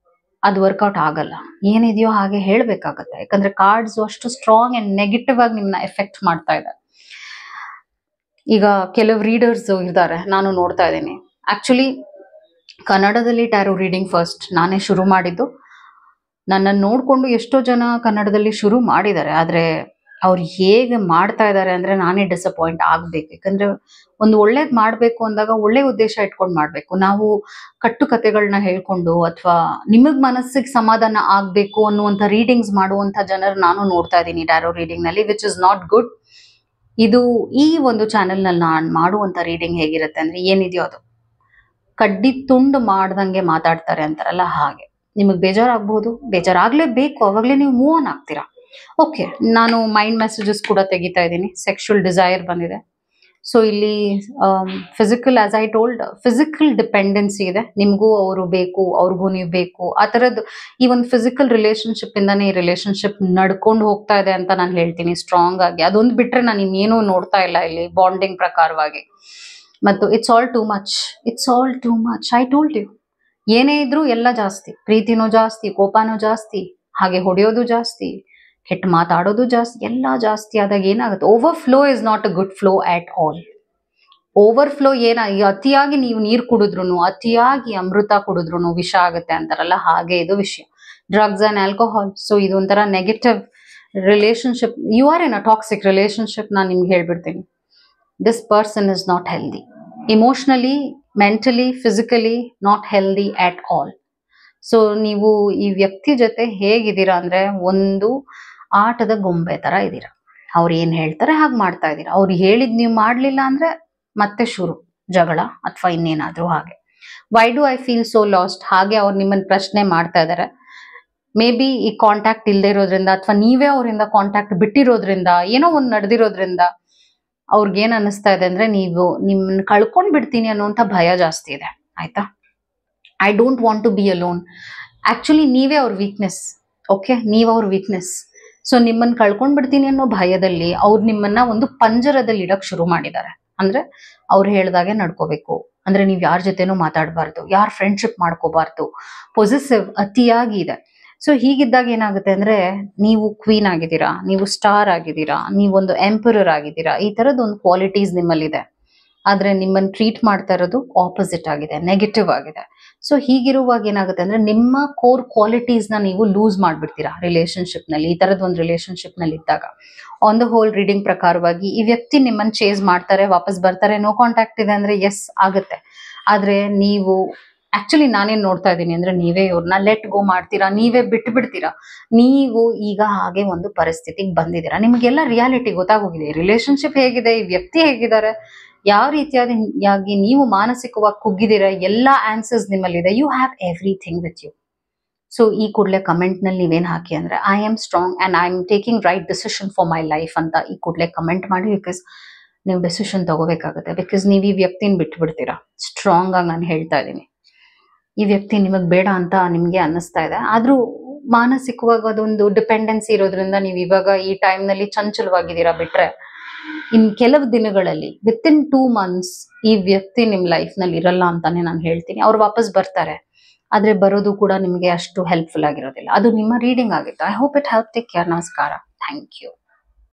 ಅದು ವರ್ಕೌಟ್ ಆಗಲ್ಲ. ಏನಿದೆಯೋ ಹಾಗೆ ಹೇಳ್ಬೇಕಾಗತ್ತೆ. ಯಾಕಂದ್ರೆ ಕಾರ್ಡ್ಸ್ ಅಷ್ಟು ಸ್ಟ್ರಾಂಗ್ ಅಂಡ್ ನೆಗೆಟಿವ್ ಆಗಿ ನಿಮ್ನ ಎಫೆಕ್ಟ್ ಮಾಡ್ತಾ ಇದೆ. ಈಗ ಕೆಲವು ರೀಡರ್ಸ್ ಇದ್ದಾರೆ, ನಾನು ನೋಡ್ತಾ ಇದ್ದೀನಿ. ಆಕ್ಚುಲಿ ಕನ್ನಡದಲ್ಲಿ ಟ್ಯಾರೋ ರೀಡಿಂಗ್ ಫಸ್ಟ್ ನಾನೇ ಶುರು ಮಾಡಿದ್ದು. ನನ್ನನ್ನು ನೋಡ್ಕೊಂಡು ಎಷ್ಟೋ ಜನ ಕನ್ನಡದಲ್ಲಿ ಶುರು ಮಾಡಿದ್ದಾರೆ. ಆದ್ರೆ ಅವ್ರು ಹೇಗೆ ಮಾಡ್ತಾ ಇದ್ದಾರೆ ಅಂದ್ರೆ ನಾನೇ ಡಿಸಪಾಯಿಂಟ್ ಆಗ್ಬೇಕು. ಯಾಕಂದ್ರೆ ಒಂದು ಒಳ್ಳೇದ್ ಮಾಡ್ಬೇಕು ಅಂದಾಗ ಒಳ್ಳೆ ಉದ್ದೇಶ ಇಟ್ಕೊಂಡು ಮಾಡ್ಬೇಕು. ನಾವು ಕಟ್ಟು ಕತೆಗಳನ್ನ ಹೇಳ್ಕೊಂಡು ಅಥವಾ ನಿಮಗ್ ಮನಸ್ಸಿಗೆ ಸಮಾಧಾನ ಆಗ್ಬೇಕು ಅನ್ನುವಂಥ ರೀಡಿಂಗ್ಸ್ ಮಾಡುವಂತ ಜನರು ನಾನು ನೋಡ್ತಾ ಇದ್ದೀನಿ ಟ್ಯಾರೋ ರೀಡಿಂಗ್ ನಲ್ಲಿ, ವಿಚ್ ಇಸ್ ನಾಟ್ ಗುಡ್. ಇದು ಈ ಒಂದು ಚಾನೆಲ್ ನಲ್ಲಿ ನಾನು ಮಾಡುವಂತ ರೀಡಿಂಗ್ ಹೇಗಿರುತ್ತೆ ಅಂದ್ರೆ, ಏನಿದೆಯೋ ಅದು ಕಡ್ಡಿ ತುಂಡು ಮಾಡ್ದಂಗೆ ಮಾತಾಡ್ತಾರೆ ಅಂತಾರಲ್ಲ ಹಾಗೆ. ನಿಮಗ್ ಬೇಜಾರಾಗಬಹುದು, ಬೇಜಾರಾಗ್ಲೇಬೇಕು, ಅವಾಗ್ಲೇ ನೀವು ಮೂವ್ ಆನ್ ಆಗ್ತೀರಾ. ಓಕೆ, ನಾನು ಮೈಂಡ್ ಮೆಸೇಜಸ್ ಕೂಡ ತೆಗಿತಾ ಇದ್ದೀನಿ. ಸೆಕ್ಷುವಲ್ ಡಿಸೈರ್ ಬಂದಿದೆ. ಸೊ ಇಲ್ಲಿ physical, as I told, physical dependency ಇದೆ. ನಿಮಗೂ ಅವರು ಬೇಕು, ಅವ್ರಿಗೂ ನೀವು ಬೇಕು, ಆ ಥರದ್ದು ಈ ಒಂದು ಫಿಸಿಕಲ್ ರಿಲೇಶನ್ಶಿಪ್ ಇಂದಾನೆ ಈ ರಿಲೇಶನ್ಶಿಪ್ ನಡ್ಕೊಂಡು ಹೋಗ್ತಾ ಇದೆ ಅಂತ ನಾನು ಹೇಳ್ತೀನಿ ಸ್ಟ್ರಾಂಗ್ ಆಗಿ. ಅದೊಂದು ಬಿಟ್ರೆ ನಾನು ಇನ್ನೇನು ನೋಡ್ತಾ ಇಲ್ಲ ಇಲ್ಲಿ ಬಾಂಡಿಂಗ್ ಪ್ರಕಾರವಾಗಿ. ಮತ್ತು it's all too much, it's all too much. I told you, ಏನೇ ಇದ್ರೂ ಎಲ್ಲ ಜಾಸ್ತಿ. ಪ್ರೀತಿನೂ ಜಾಸ್ತಿ, ಕೋಪನೂ ಜಾಸ್ತಿ, ಹಾಗೆ ಹೊಡೆಯೋದು ಜಾಸ್ತಿ, ಕೆಟ್ಟ ಮಾತಾಡೋದು ಜಾಸ್ತಿ, ಎಲ್ಲ ಜಾಸ್ತಿ ಆದಾಗ ಏನಾಗುತ್ತೆ? Overflow is not a good flow at all. Overflow ಅತಿಯಾಗಿ ನೀವು ನೀರು ಕುಡಿದ್ರು, ಅತಿಯಾಗಿ ಅಮೃತ ಕುಡಿದ್ರು ವಿಷ ಆಗುತ್ತೆ ಅಂತಾರಲ್ಲ ಹಾಗೆ ಇದು ವಿಷಯ. Drugs and alcohol. ಸೊ ಇದು ಒಂಥರ negative relationship. You are in a toxic relationship. ನಾನು ನಿಮ್ಗೆ ಹೇಳ್ಬಿಡ್ತೀನಿ, this person is not healthy. Emotionally, mentally, physically not healthy at all. So ನೀವು ಈ ವ್ಯಕ್ತಿ ಜೊತೆ ಹೇಗಿದ್ದೀರಾ ಅಂದ್ರೆ ಒಂದು ಆಟದ ಗೊಂಬೆ ತರ ಇದ್ದೀರಾ. ಅವ್ರು ಏನ್ ಹೇಳ್ತಾರೆ ಹಾಗೆ ಮಾಡ್ತಾ ಇದ್ದೀರಾ. ಅವ್ರು ಹೇಳಿದ್ ನೀವು ಮಾಡ್ಲಿಲ್ಲ ಅಂದ್ರೆ ಮತ್ತೆ ಶುರು ಜಗಳ ಅಥವಾ ಇನ್ನೇನಾದ್ರೂ. ಹಾಗೆ why do I feel so last? ಹಾಗೆ ಅವ್ರು ನಿಮ್ಮನ್ನ ಪ್ರಶ್ನೆ ಮಾಡ್ತಾ ಇದಾರೆ. ಮೇ ಬಿ ಈ ಕಾಂಟ್ಯಾಕ್ಟ್ ಇಲ್ಲದೆ ಇರೋದ್ರಿಂದ ಅಥವಾ ನೀವೇ ಅವರಿಂದ ಕಾಂಟ್ಯಾಕ್ಟ್ ಬಿಟ್ಟಿರೋದ್ರಿಂದ, ಏನೋ ಒಂದು ನಡೆದಿರೋದ್ರಿಂದ ಅವ್ರಿಗೇನ್ ಅನ್ನಿಸ್ತಾ ಇದೆ ಅಂದ್ರೆ ನೀವು ನಿಮ್ಮನ್ನ ಕಳ್ಕೊಂಡ್ ಬಿಡ್ತೀನಿ ಅನ್ನುವಂಥ ಭಯ ಜಾಸ್ತಿ ಇದೆ. ಆಯ್ತಾ? I don't want to be alone. Actually ನೀವೇ ಅವ್ರ ವೀಕ್ನೆಸ್. ಓಕೆ, ನೀವ್ ಅವ್ರ ವೀಕ್ನೆಸ್. ಸೊ ನಿಮ್ಮನ್ನ ಕಳ್ಕೊಂಡ್ ಬಿಡ್ತೀನಿ ಅನ್ನೋ ಭಯದಲ್ಲಿ ಅವ್ರು ನಿಮ್ಮನ್ನ ಒಂದು ಪಂಜರದಲ್ಲಿ ಇಡಕ್ ಶುರು ಮಾಡಿದ್ದಾರೆ. ಅಂದ್ರೆ ಅವ್ರು ಹೇಳ್ದಾಗೆ ನಡ್ಕೋಬೇಕು. ಅಂದ್ರೆ ನೀವ್ ಯಾರ ಜೊತೆನೂ ಮಾತಾಡಬಾರ್ದು, ಯಾರ ಫ್ರೆಂಡ್ಶಿಪ್ ಮಾಡ್ಕೋಬಾರ್ದು, ಪೊಸೆಸಿವ್ ಅತಿಯಾಗಿ ಇದೆ. ಸೊ ಹೀಗಿದ್ದಾಗ ಏನಾಗುತ್ತೆ ಅಂದ್ರೆ, ನೀವು ಕ್ವೀನ್ ಆಗಿದ್ದೀರಾ, ನೀವು ಸ್ಟಾರ್ ಆಗಿದ್ದೀರಾ, ನೀವೊಂದು ಎಂಪರರ್ ಆಗಿದ್ದೀರಾ, ಈ ತರದ ಒಂದು ಕ್ವಾಲಿಟೀಸ್ ನಿಮ್ಮಲ್ಲಿದೆ. ಆದ್ರೆ ನಿಮ್ಮನ್ನ ಟ್ರೀಟ್ ಮಾಡ್ತಾ ಇರೋದು ಆಪೋಸಿಟ್ ಆಗಿದೆ, ನೆಗೆಟಿವ್ ಆಗಿದೆ. ಸೊ ಹೀಗಿರುವಾಗ ಏನಾಗುತ್ತೆ ಅಂದ್ರೆ, ನಿಮ್ಮ ಕೋರ್ ಕ್ವಾಲಿಟೀಸ್ ನ ನೀವು ಲೂಸ್ ಮಾಡ್ಬಿಡ್ತೀರಾ ರಿಲೇಶನ್ಶಿಪ್ ನಲ್ಲಿ. ಈ ತರದ ಒಂದು ರಿಲೇಶನ್ಶಿಪ್ ನಲ್ಲಿ ಇದ್ದಾಗ ಆನ್ ದ ಹೋಲ್ ರೀಡಿಂಗ್ ಪ್ರಕಾರವಾಗಿ ಈ ವ್ಯಕ್ತಿ ನಿಮ್ಮನ್ನ ಚೇಸ್ ಮಾಡ್ತಾರೆ, ವಾಪಸ್ ಬರ್ತಾರೆ. ನೋ ಕಾಂಟ್ಯಾಕ್ಟ್ ಇದೆ ಅಂದ್ರೆ ಎಸ್ ಆಗುತ್ತೆ. ಆದ್ರೆ ನೀವು ಆಕ್ಚುಲಿ ನಾನೇನ್ ನೋಡ್ತಾ ಇದ್ದೀನಿ ಅಂದ್ರೆ, ನೀವೇ ಇವ್ರನ್ನ ಲೆಟ್ ಗೋ ಮಾಡ್ತೀರಾ, ನೀವೇ ಬಿಟ್ಟು ಬಿಡ್ತೀರಾ. ನೀವು ಈಗ ಹಾಗೆ ಒಂದು ಪರಿಸ್ಥಿತಿಗೆ ಬಂದಿದ್ದೀರಾ. ನಿಮ್ಗೆಲ್ಲ ರಿಯಾಲಿಟಿ ಗೊತ್ತಾಗೋಗಿದೆ. ರಿಲೇಶನ್ಶಿಪ್ ಹೇಗಿದೆ, ಈ ವ್ಯಕ್ತಿ ಹೇಗಿದ್ದಾರೆ, ಯಾವ ರೀತಿಯಾಗಿ ನೀವು ಮಾನಸಿಕವಾಗಿ ಕುಗ್ಗಿದ್ದೀರಾ, ಎಲ್ಲ ಆನ್ಸರ್ಸ್ ನಿಮ್ಮಲ್ಲಿದೆ. You have everything with you. So ಈ ಕೂಡಲೇ ಕಮೆಂಟ್ ನಲ್ಲಿ ನೀವೇನ್ ಹಾಕಿ ಅಂದ್ರೆ, I am strong and I am taking right decision for my life ಅಂತ ಈ ಕೂಡಲೇ ಕಮೆಂಟ್ ಮಾಡಿ. ಬಿಕಾಸ್ ನೀವು ಡಿಸಿಷನ್ ತಗೋಬೇಕಾಗುತ್ತೆ. ಬಿಕಾಸ್ ನೀವು ಈ ವ್ಯಕ್ತಿನ ಬಿಟ್ಟು ಬಿಡ್ತೀರಾ. ಸ್ಟ್ರಾಂಗ್ ಆಗಿ ನಾನು ಹೇಳ್ತಾ ಇದ್ದೀನಿ. ಈ ವ್ಯಕ್ತಿ ನಿಮಗ್ ಬೇಡ ಅಂತ ನಿಮ್ಗೆ ಅನ್ನಿಸ್ತಾ ಇದೆ. ಆದ್ರೂ ಮಾನಸಿಕವಾಗಿ ಅದೊಂದು ಡಿಪೆಂಡೆನ್ಸಿ ಇರೋದ್ರಿಂದ ನೀವು ಇವಾಗ ಈ ಟೈಮ್ ನಲ್ಲಿ ಚಂಚಲವಾಗಿದ್ದೀರಾ. ಬಿಟ್ರೆ ಇನ್ ಕೆಲವು ದಿನಗಳಲ್ಲಿ, ವಿತ್ ಇನ್ 2 months ಈ ವ್ಯಕ್ತಿ ನಿಮ್ ಲೈಫ್ ನಲ್ಲಿ ಇರಲ್ಲ ಅಂತಾನೆ ನಾನು ಹೇಳ್ತೀನಿ. ಅವ್ರು ವಾಪಸ್ ಬರ್ತಾರೆ. ಆದ್ರೆ ಬರೋದು ಕೂಡ ನಿಮಗೆ ಅಷ್ಟು ಹೆಲ್ಪ್ಫುಲ್ ಆಗಿರೋದಿಲ್ಲ. ಅದು ನಿಮ್ಮ ರೀಡಿಂಗ್ ಆಗಿತ್ತು. I hope it help. Take care. ನಮಸ್ಕಾರ. Thank you.